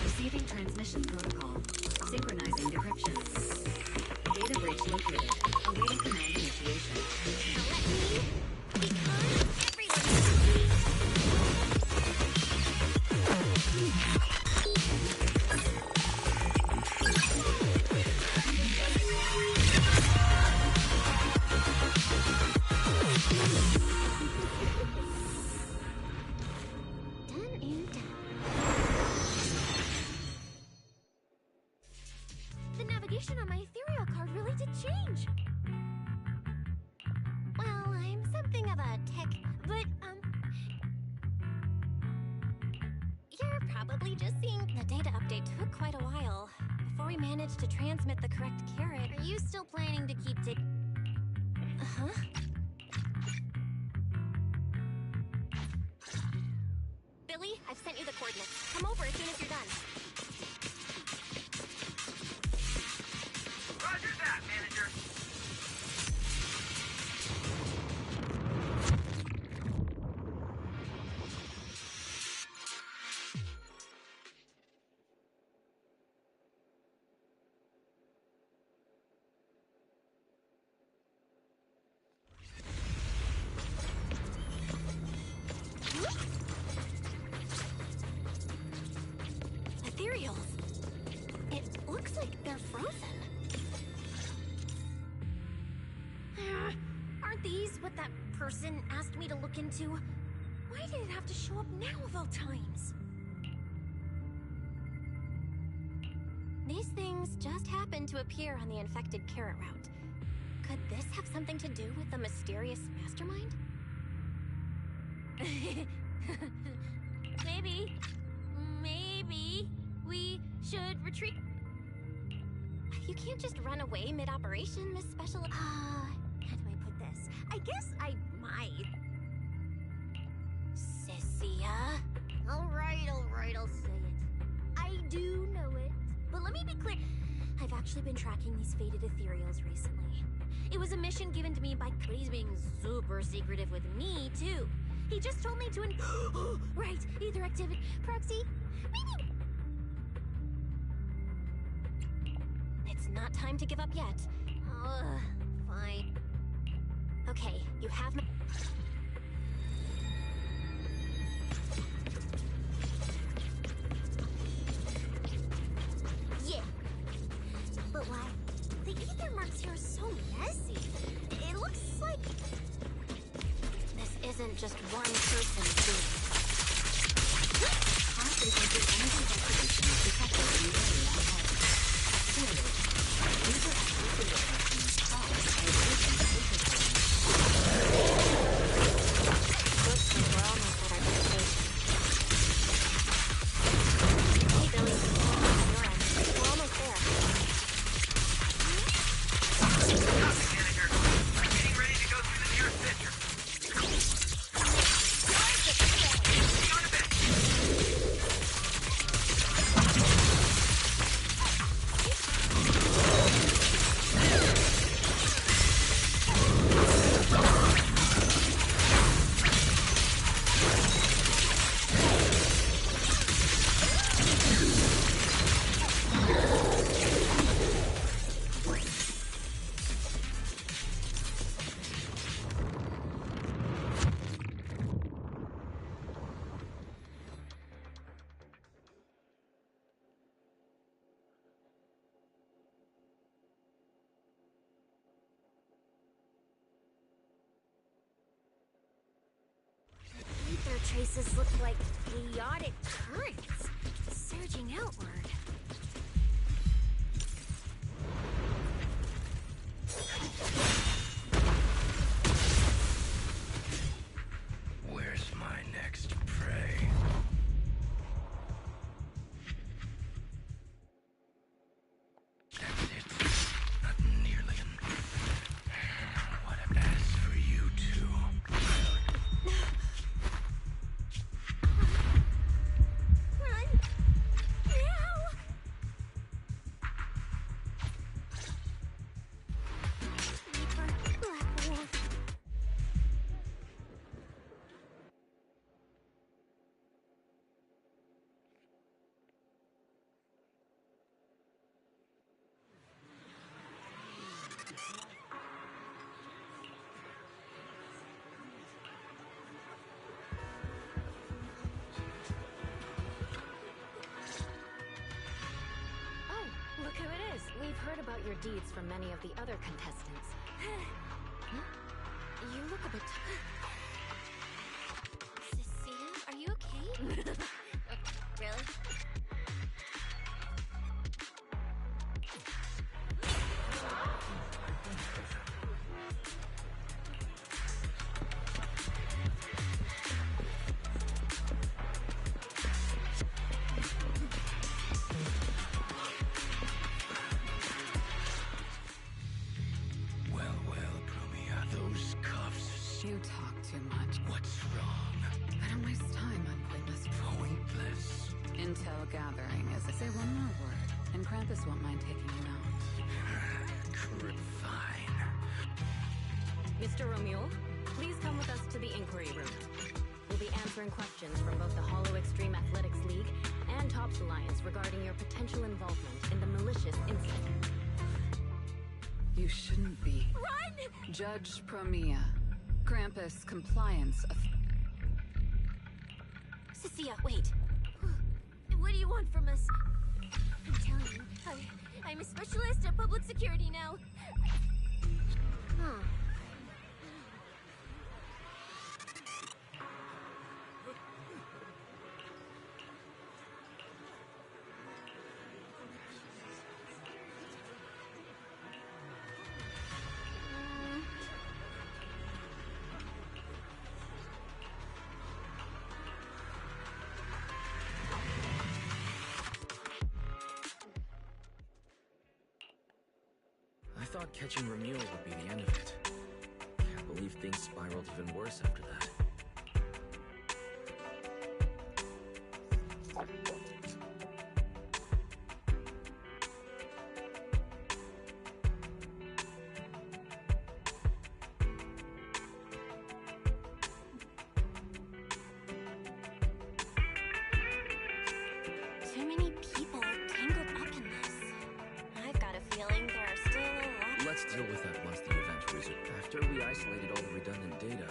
Receiving transmission protocol. Synchronizing decryption. Data breach located. Awaiting command initiation. Now let me become everyone's Done and done. The navigation on my ethereal card really did change. Well, I'm something of a tech, but, you're probably just seeing... The data update took quite a while before we managed to transmit the correct carrot. Are you still planning to keep Uh-huh. Billy, I've sent you the coordinates. Come over as soon as you're done. Roger that, manager. Ethereals. It looks like they're frozen. Aren't these what that person asked me to look into? Why did it have to show up now of all times? These things just happened to appear on the infected carrot route. Could this have something to do with the mysterious mastermind? Maybe we should retreat. You can't just run away mid-operation, Miss Special... how do I put this? I guess I might. Sissia. Alright, I'll say it. I do know it. But let me be clear. I've actually been tracking these faded ethereals recently. It was a mission given to me by... But he's being super secretive with me, too. He just told me to right, ether activity. Proxy, maybe... It's not time to give up yet. Fine. Okay, you have my... Yeah. But why? The ether marks here are so messy. It looks like... This isn't just one person's doing. High frequency energy activation is detected in the area ahead. Clearly, user activity detections caused by a breach in the ether column. Looks like we're almost at our destination. Hey, Billy. You're in. We're almost there. Copy, manager. I'm getting ready to go through the nearest picture. See you in a bit. Ether traces look like chaotic currents, surging outward. Where's my next prey? out your deeds from many of the other contestants. You look a bit... Cecilia, are you okay? Really? You talk too much. What's wrong? I don't waste time on pointless. Pointless? Intel gathering is a... Say one more word, and Krampus won't mind taking you out. Fine. Mr. Romule, please come with us to the inquiry room. We'll be answering questions from both the Hollow Extreme Athletics League and Tops Alliance regarding your potential involvement in the malicious incident. You shouldn't be. Run! Judge Promia. Krampus compliance of... Cecilia, wait. What do you want from us? I'm telling you, I'm a specialist at public security now. Huh. I thought catching Ramil would be the end of it. Can't believe things spiraled even worse after that. Too many people tangled up in this. I've got a feeling there are still a lot. Let's deal with that once the event resumes. After we isolated all the redundant data,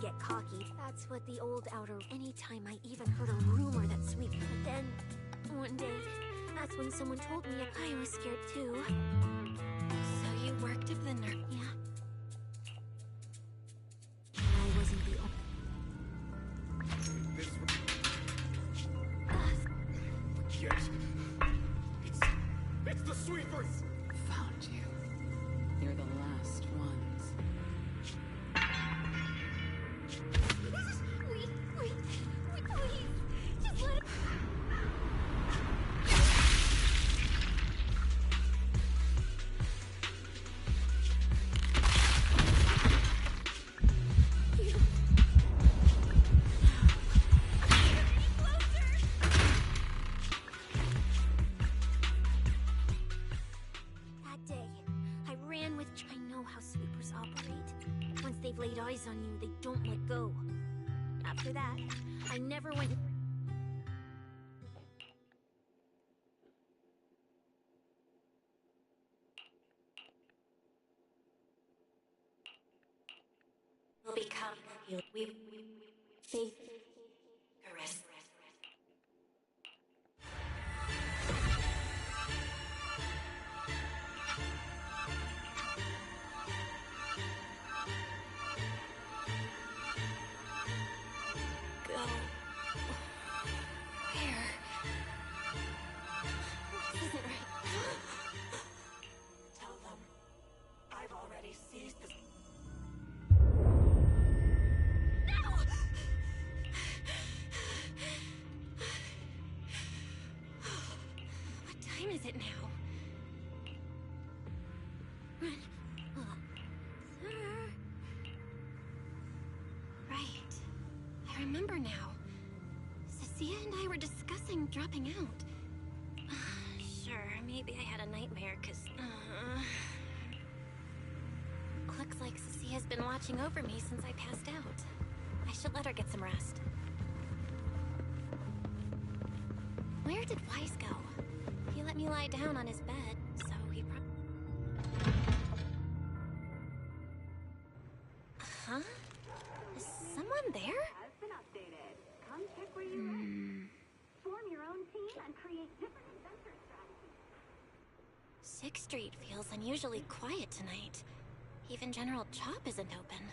get cocky. That's what the old outer... Anytime I even heard a rumor that Sweep... But then, one day, that's when someone told me I was scared too. So you worked at the nerve... Yeah. I wasn't the... Yes. It's the sweepers! Found you. You're the last ones. Wait, please. Just let it... That day, I ran with... I know how sweepers operate. Once they've laid eyes on you, they don't let go. After that, I never went... Will become... We... Faith... Caress. Go. Where? This isn't right. Tell them I've already seized the... What time is it now? Run. Right. I remember now. Cecilia and I were discussing dropping out. Sure, maybe I had a nightmare, cause... Looks like Cecilia's been watching over me since I passed out. I should let her get some rest. Where did Wise go? He let me lie down on his bed, so he probably... Huh? Is someone there? Has been updated. Come check where you're ready. Form your own team and create different adventure strategies. 6th Street feels unusually quiet tonight. Even General Chop isn't open.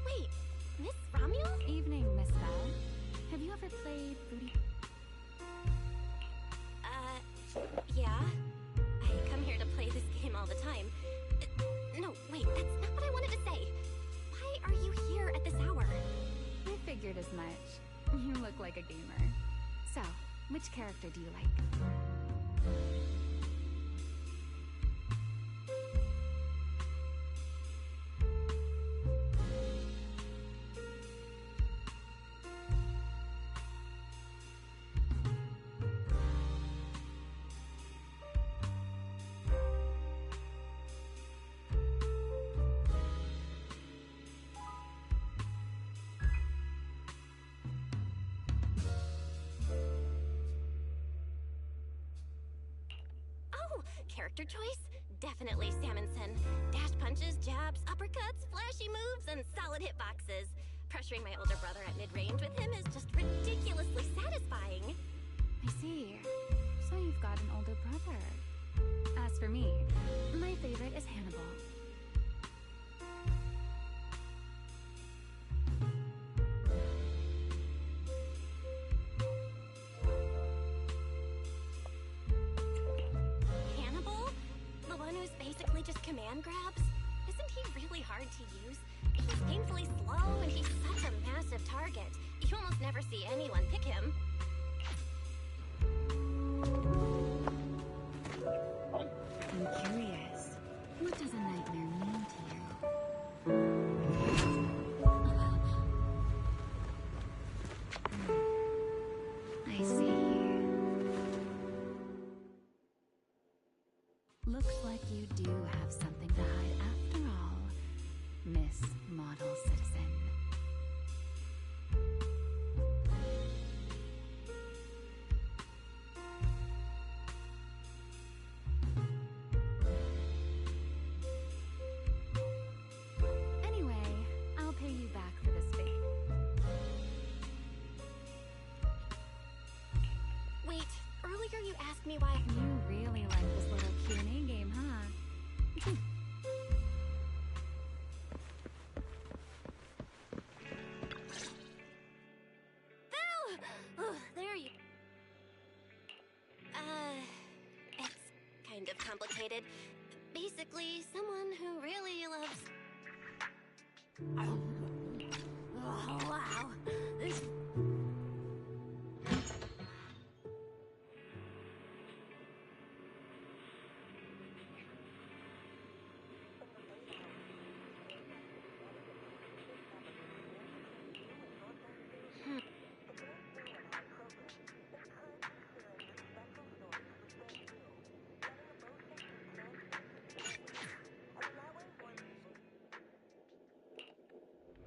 Wait, Miss Romuald? Evening, Miss Bell. Have you ever played Booty? Yeah. I come here to play this game all the time. No, wait, that's not what I wanted to say. Why are you here at this hour? I figured as much. You look like a gamer. So, which character do you like? Character choice? Definitely Salmonson. Dash punches, jabs, uppercuts, flashy moves, and solid hitboxes. Pressuring my older brother at mid-range with him is just ridiculously satisfying. I see. So you've got an older brother. As for me, my favorite is Hannibal. Hannibal? The one who's basically just command grabs? Isn't he really hard to use? He's painfully slow and he's such a massive target. You almost never see anyone pick him. I'm curious. What does a nightmare mean to you? I see. Looks like you do have something to hide after all, Miss Model Citizen. Anyway, I'll pay you back for this favor. Wait, earlier you asked me why. You really like this little Q&A game, huh? Phil! Oh, there you... It's kind of complicated. Basically, someone who really loves... Oh, wow. This...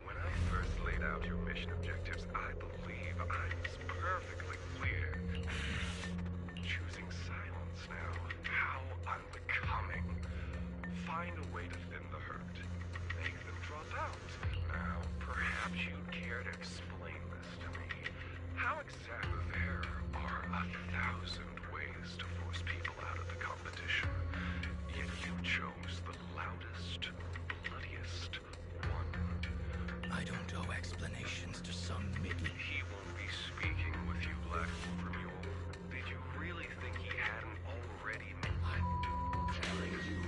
When I first laid out your mission objectives, I believe I was perfectly clear. Choosing silence now. How unbecoming. Find a way to thin the herd. Make them drop out. Now, perhaps you'd care to explain this to me. How exactly there are 1,000 ways to force people out of the competition. Yet you chose the loudest, bloodiest one. I don't owe explanations to some He won't be speaking with you, Black Wolver Mule. Did you really think he hadn't already? I'm telling you,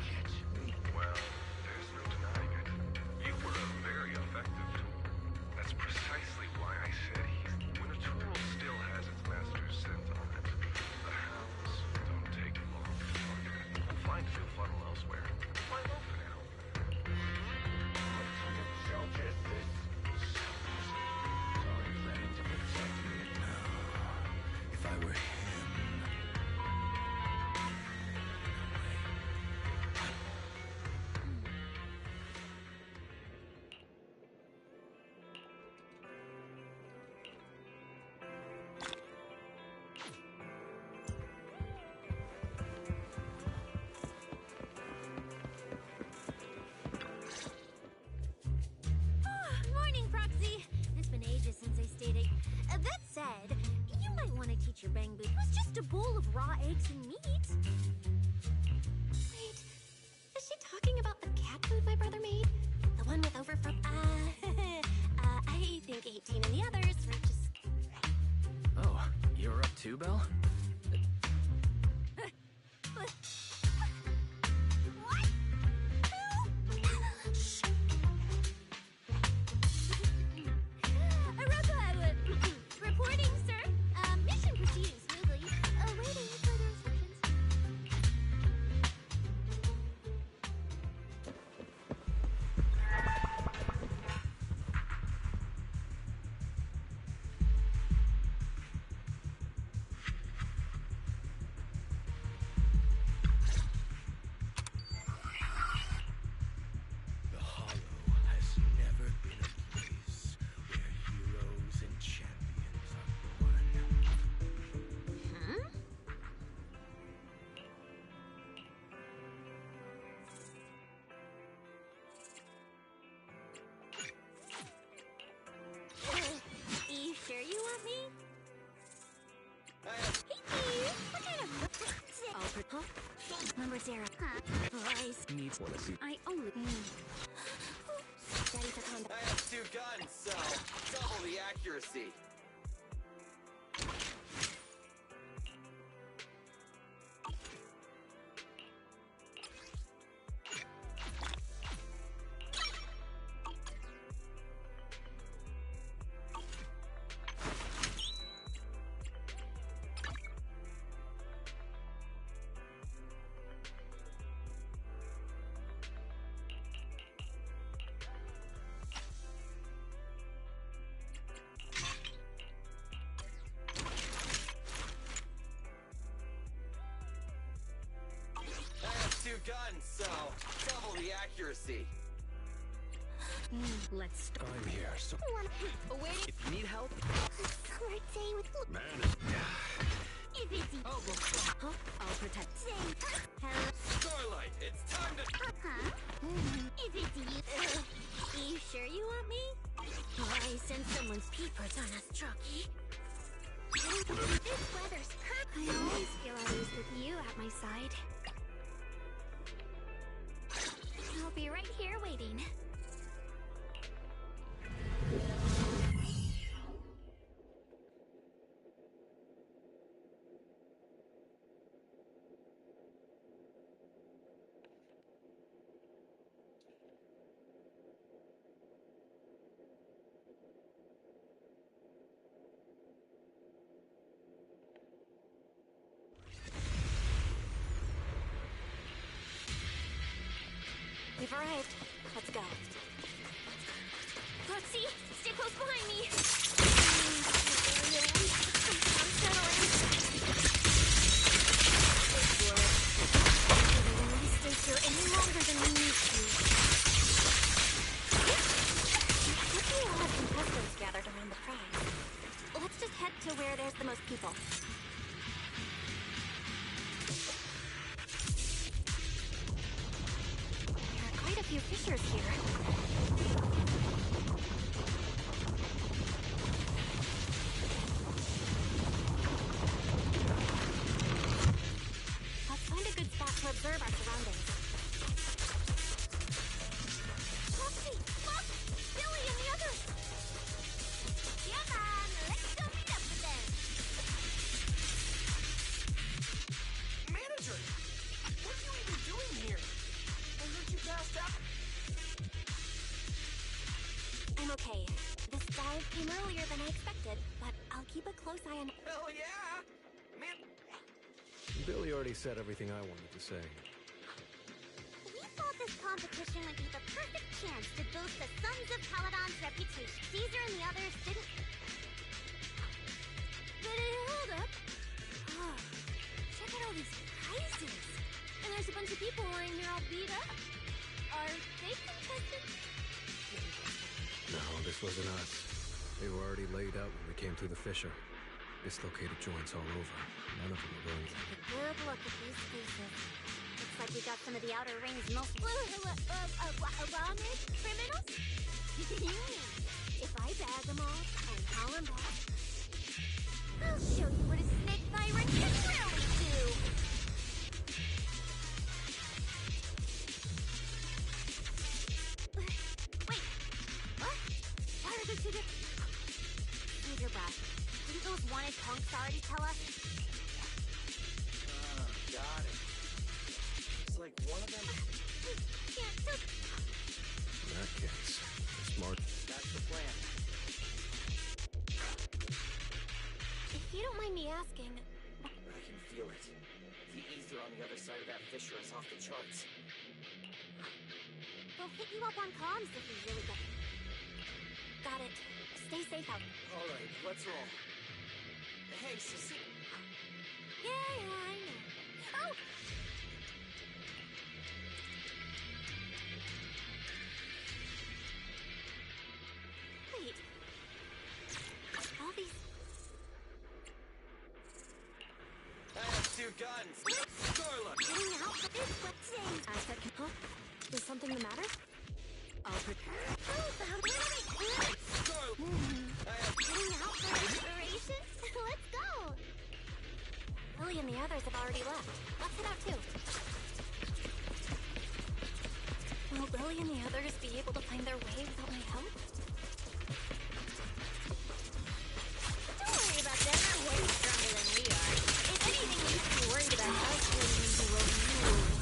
get me. Well, there's no denying it. You were a very effective tool. That's precisely why I said when a tool still has its master's scent on it, the hounds don't take long to target. We'll find a new funnel elsewhere. Why low for now? If I were him. Morning, Proxy. It's been ages since I stayed at... that said, you might want to teach your bang boot. It was just a bowl of raw eggs and meat. Wait, is she talking about the cat food my brother made? The one with overflow... I think 18 and the others were just... Oh, you're up too, Belle? Reporting, sir. Mission proceeding smoothly. Awaiting further instructions. The Hollow has never been a place where heroes and champions are born. You sure you want me? Hey, Steve. What kind of... Huh? Number 0. Huh? Boys. Needs one to see. I only... Daddy took on... I have 2 guns, so double the accuracy. two guns, so double the accuracy. Let's start. I'm here, so If you need help, Summer day with man. If it's oh, well, huh? I'll protect. Hello. Starlight, it's time to. Huh? If it's you sure you want me? I sense someone's peepers on us, Trucky. This weather's perfect. I always feel at ease with you at my side. I'll be right here waiting. We've arrived. Let's go. Roxy, stay close behind me. I'm settling. I don't want to stay here any longer than we need to. Could be a lot of contestants gathered around the prize. Let's just head to where there's the most people. There are quite a few fishers here. Let's find a good spot to observe our surroundings. Roxy, look! Billy and the others! Come on, let's go meet up with them. Manager! What are you even doing here? I heard you passed out. I'm okay. This dive came earlier than I expected, but I'll keep a close eye on. Hell yeah! Man, Billy already said everything I wanted to say. We thought this competition would be the perfect chance to boost the Sons of Paladon's reputation. Caesar and the others didn't. But hold up. Oh, check out all these prizes. And there's a bunch of people lying here all beat up. Are they contestants? No, this wasn't us. They were already laid out when we came through the fissure. Dislocated joints all over. None of them were going Take a good look at these faces. Looks like we got some of the Outer Ring's most wanted criminals? If I bag them all and haul them back, I'll show you what a snake tyrant can really do! Wait, what? Why are there two different... Hold your breath. Didn't those wanted punks already tell us? got it. It's like one of them. In that case, the smart. That's the plan. If you don't mind me asking, I can feel it. The ether on the other side of that fissure is off the charts. We'll hit you up on comms if we really get it. got it. Stay safe out. All right, let's roll. Hey, Sissy. Yeah, I know. Oh! Wait. All these... I have two guns. Starlight. Getting out for this thing. Asset can... Huh? Is something the matter? I'll prepare. Oh, found it. I have... Getting out for inspiration? Let's go. Lily and the others have already left. Let's head out too. Will Lily and the others be able to find their way without my help? Don't worry about them. They're way stronger than we are. If anything, we should be worried about us turning into a mule.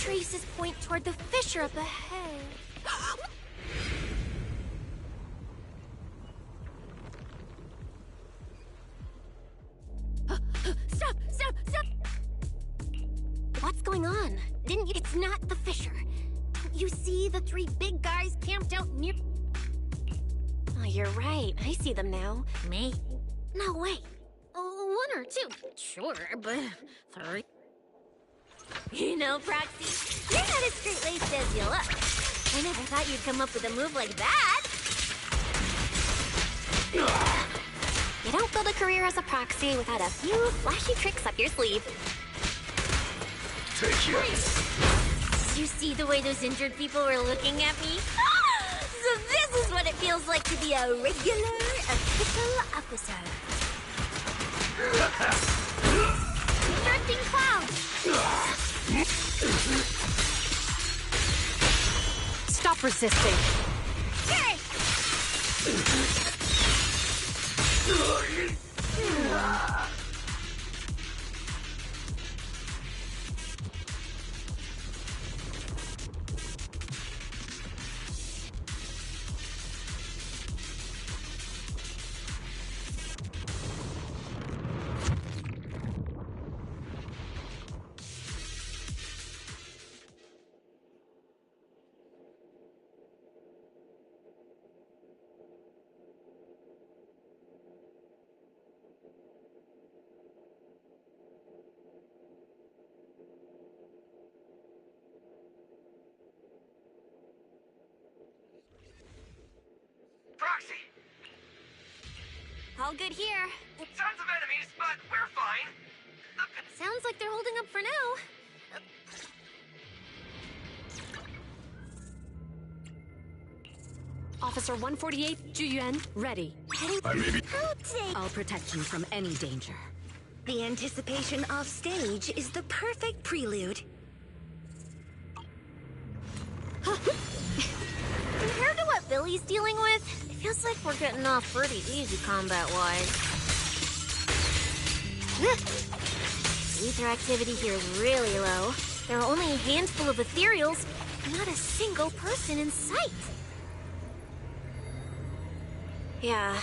traces point toward the fissure up ahead. Stop! Stop! Stop! What's going on? Didn't you? It's not the fissure. You see the three big guys camped out near... Oh, you're right. I see them now. Me? No way. One or two. Sure, but three. You know, Proxy, you're not as straight-laced as you look. I never thought you'd come up with a move like that. You don't build a career as a proxy without a few flashy tricks up your sleeve. Take you. Did you see the way those injured people were looking at me? So this is what it feels like to be a regular official officer. Drifting clouds! Stop resisting. Hey! Proxy! All good here. Tons of enemies, but we're fine. Sounds like they're holding up for now. Officer 148, Juyuan, ready. I'll protect you from any danger. The anticipation off stage is the perfect prelude. Compared to what Billy's dealing with, it feels like we're getting off pretty easy combat-wise. Ether activity here is really low. There are only a handful of ethereals, not a single person in sight. Yeah,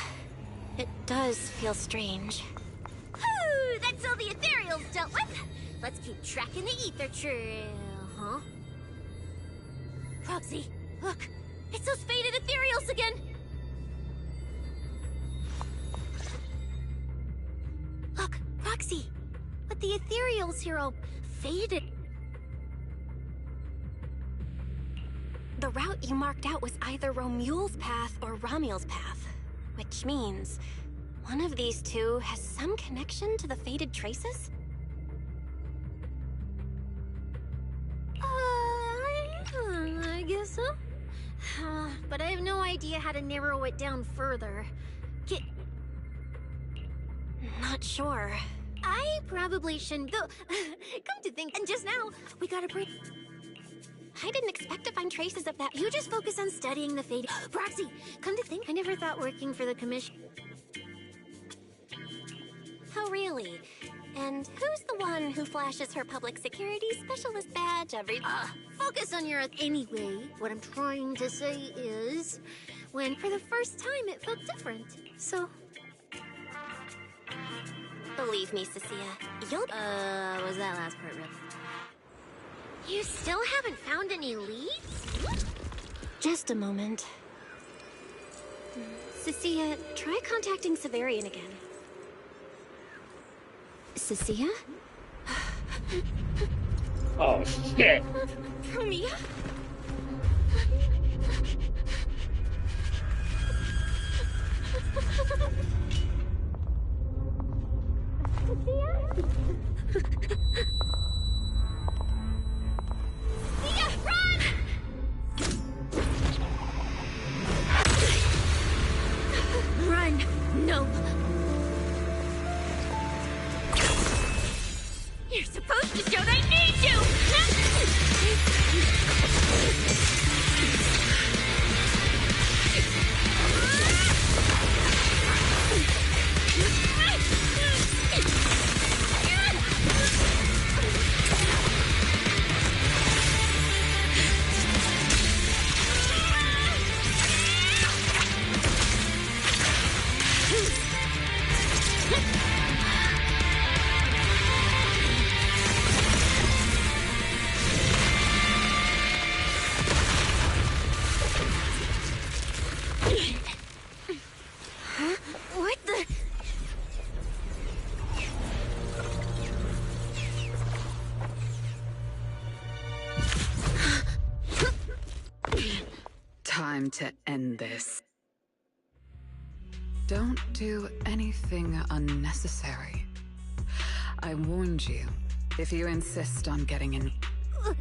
it does feel strange. Whew, that's all the ethereals dealt with. Let's keep tracking the ether trail, huh? Proxy, look! It's those faded ethereals again! Look, Proxy! But the ethereals here all faded. The route you marked out was either Romule's path or Ramiel's path. Which means one of these two has some connection to the faded traces? I guess so. But I have no idea how to narrow it down further. Not sure. I probably shouldn't go. Come to think, and just now, we got a break. I didn't expect to find traces of that. You just focus on studying the fade. Proxy, come to think, I never thought working for the commission. Oh, really? And who's the one who flashes her public security specialist badge every... focus on your... Anyway, what I'm trying to say is, when for the first time it felt different, so... Believe me, Cecilia, you'll... was that last part real? You still haven't found any leads? Just a moment. Cecilia, try contacting Severian again. Cecilia? Oh, shit! Mia? Mia, run! Run! No! You're supposed to shout I need you! time to end this. Don't do anything unnecessary. I warned you. If you insist on getting in... Wait!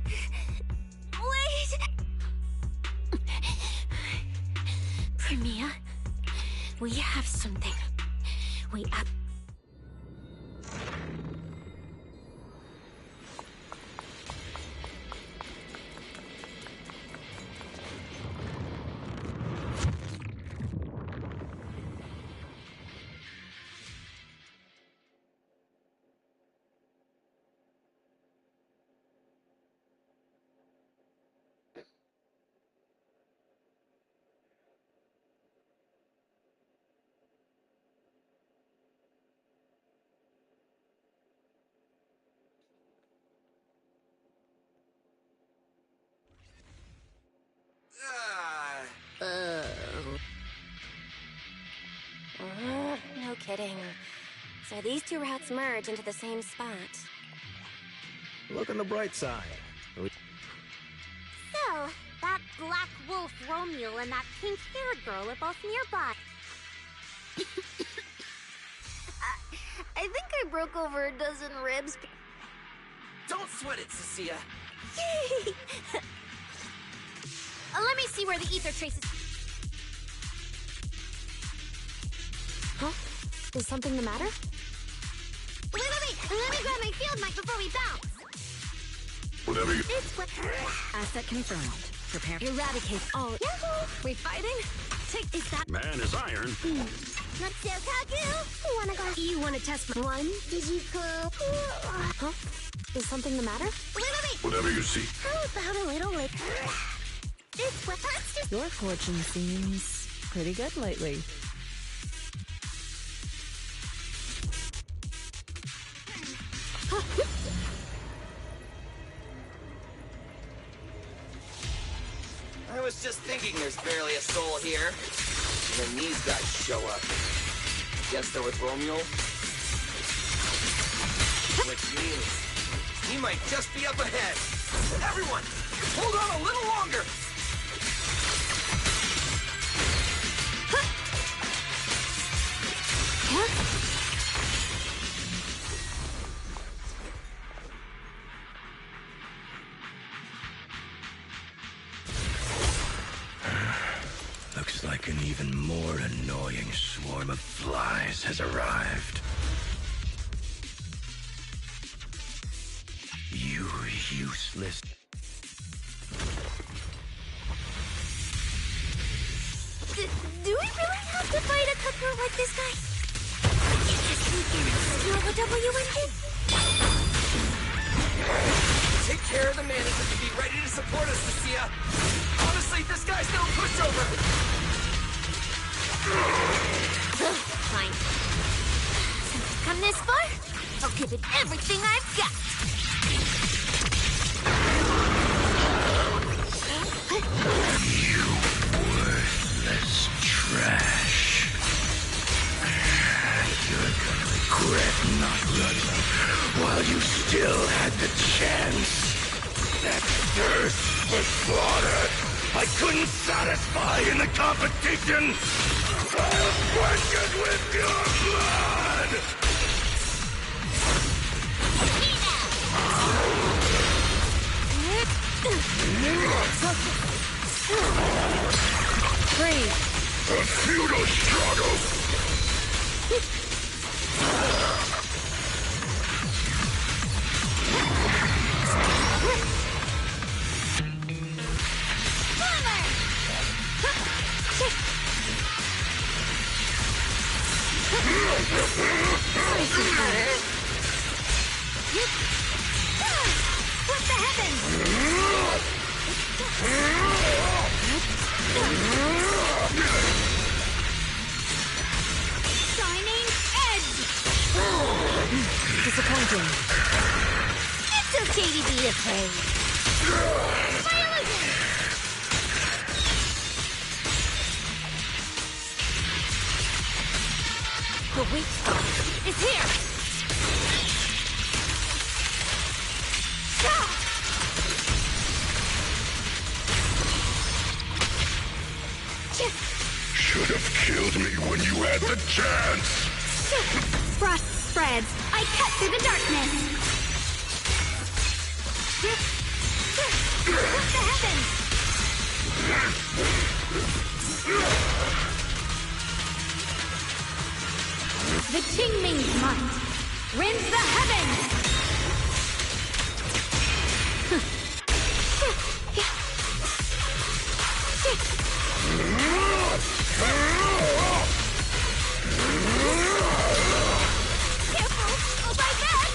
Premia, we have something. We have... No kidding. So these two routes merge into the same spot. Look on the bright side. So, that black wolf Romeo and that pink-haired girl are both nearby. I think I broke over a dozen ribs. Don't sweat it, Cecilia. Yay! Let me see where the ether traces... Huh? Is something the matter? Wait! Let me grab my field mic before we bounce! Whatever you... Asset confirmed. Prepare. Eradicate all... Yahoo! We fighting? Is that... Man is iron. Let's go, Kaku! You wanna test my... One? Did you call... Huh? Is something the matter? Wait! Whatever you see. How about a little lick? This what hurts to... Your fortune seems pretty good lately. I was just thinking there's barely a soul here. And then these guys show up. Guess they're with Romeo? Which means he might just be up ahead. Everyone, hold on a little longer! Looks like an even more annoying swarm of flies has arrived. You useless... Do we really have to fight a cutthroat like this guy? Is this weekend still a W engine? Take care of the mannequin and be ready to support us, Lucia. Honestly, this guy's no pushover. Fine. Since I've come this far, I'll give it everything I've got. You worthless trash. You're gonna regret not running while you still had the chance. That thirst for slaughter I couldn't satisfy in the competition. I'll quench it with your blood. Free. A futile struggle. What the heavens? Shining edge! Disappointing. It's okay to be afraid. My illusion! The weak spot is here! have killed me when you had the chance! Frost spreads. I cut through the darkness. What the heavens? The Qingming's might rends the heavens! Careful! Oh my god!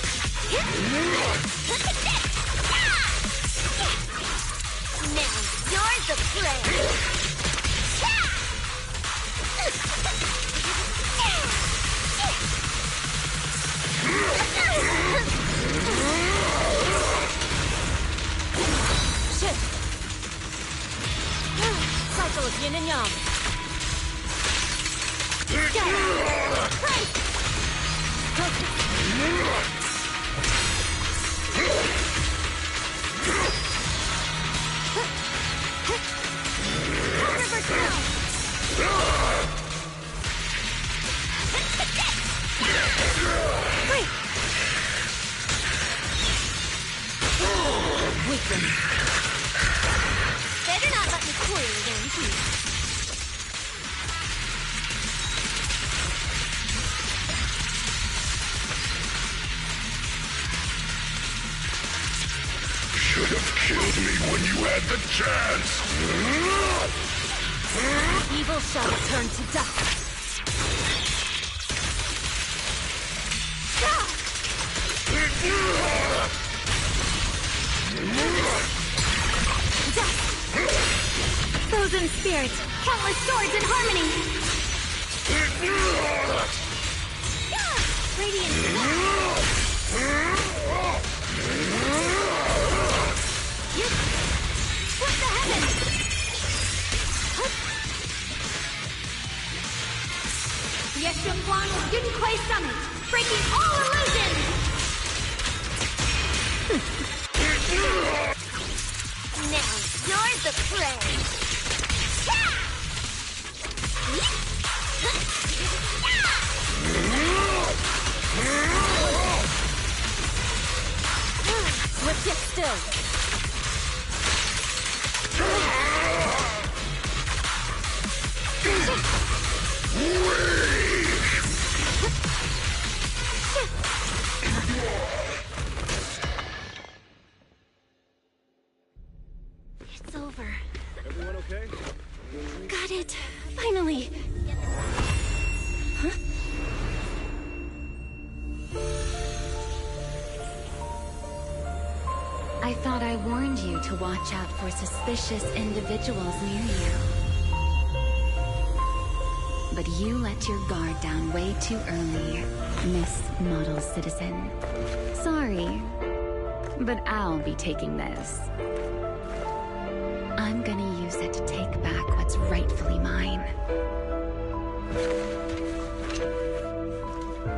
Now you're the prey! Shit! Cycle of yin and yang. Get it! Right! River snow! Wait! Weakling. Better not let me coil again, please. Should have killed me when you had the chance! Evil shall return to dust. Frozen spirits, countless swords in harmony. Radiant What the heavens? Yeshengguang Yunquai Summit, breaking all illusions! Now you're the prey. Let's get still. It's over. Everyone okay? Got it. Finally. Huh? I thought I warned you to watch out for suspicious individuals near you. But you let your guard down way too early, Miss Model Citizen. Sorry, but I'll be taking this. I'm gonna use it to take back what's rightfully mine.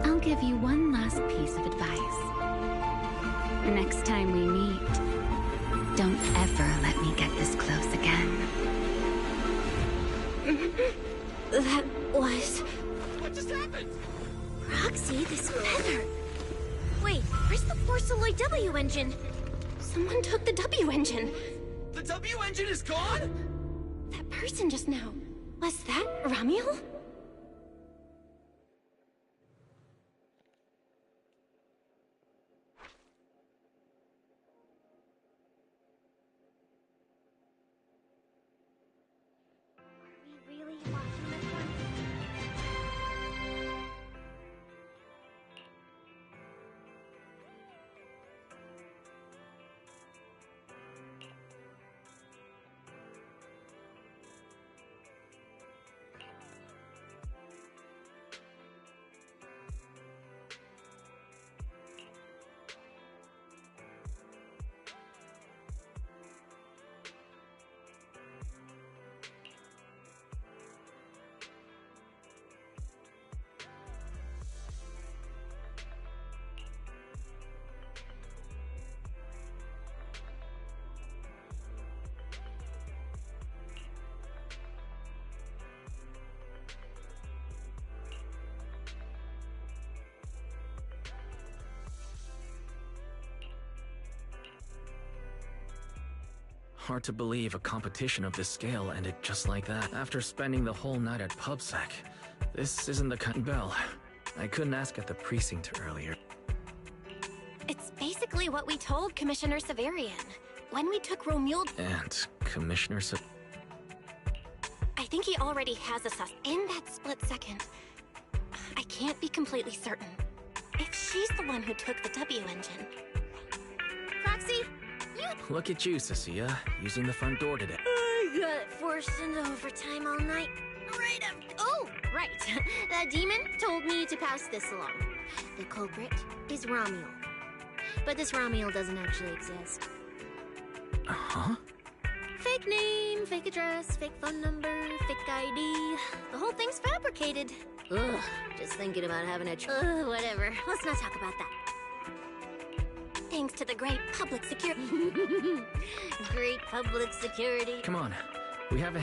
I'll give you one last piece of advice. Next time we meet, don't ever let me get this close again. That was... What just happened? Roxy, this feather. Wait, where's the Force Alloy W engine? Someone took the W engine. The W engine is gone? That person just now. Was that Ramiel? Hard to believe a competition of this scale ended just like that. After spending the whole night at PubSec. This isn't the kind. Bell, I couldn't ask at the precinct earlier. It's basically what we told Commissioner Severian. When we took Romule... And Commissioner I think he already has us in that split second. I can't be completely certain. If she's the one who took the W engine... Roxy, you... Look at you, Cecilia, using the front door today. I got forced into overtime all night. Right after... Oh, right. That demon told me to pass this along. The culprit is Romuel. But this Romuel doesn't actually exist. Huh? Fake name, fake address, fake phone number, fake ID. The whole thing's fabricated. Ugh, just thinking about having a... whatever. Let's not talk about that. Thanks to the great public security. Great public security. Come on, we have a...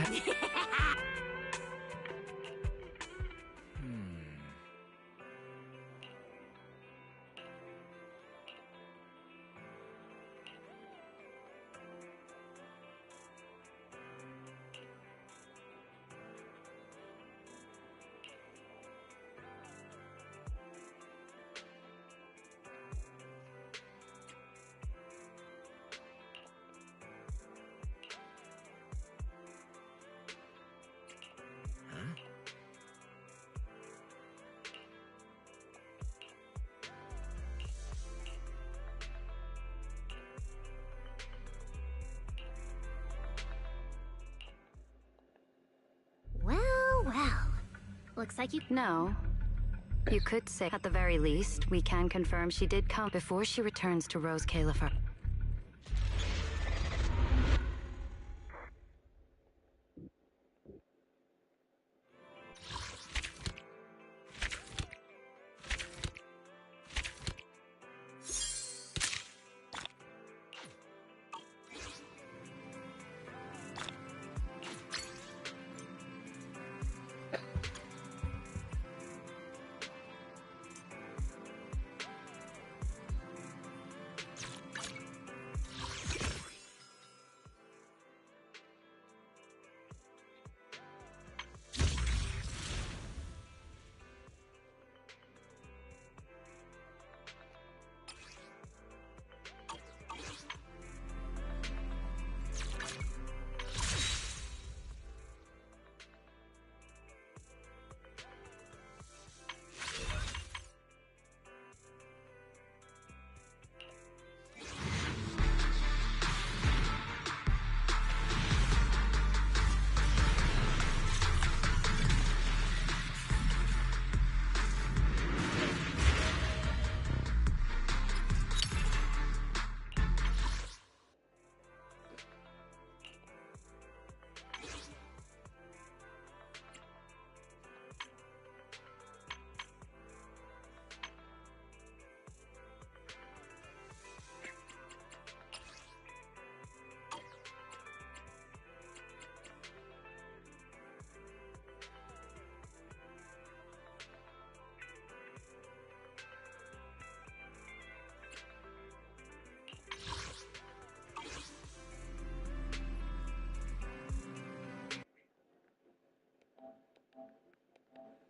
Well. Looks like you... No. You could say, at the very least, we can confirm she did come before she returns to Rose Califer.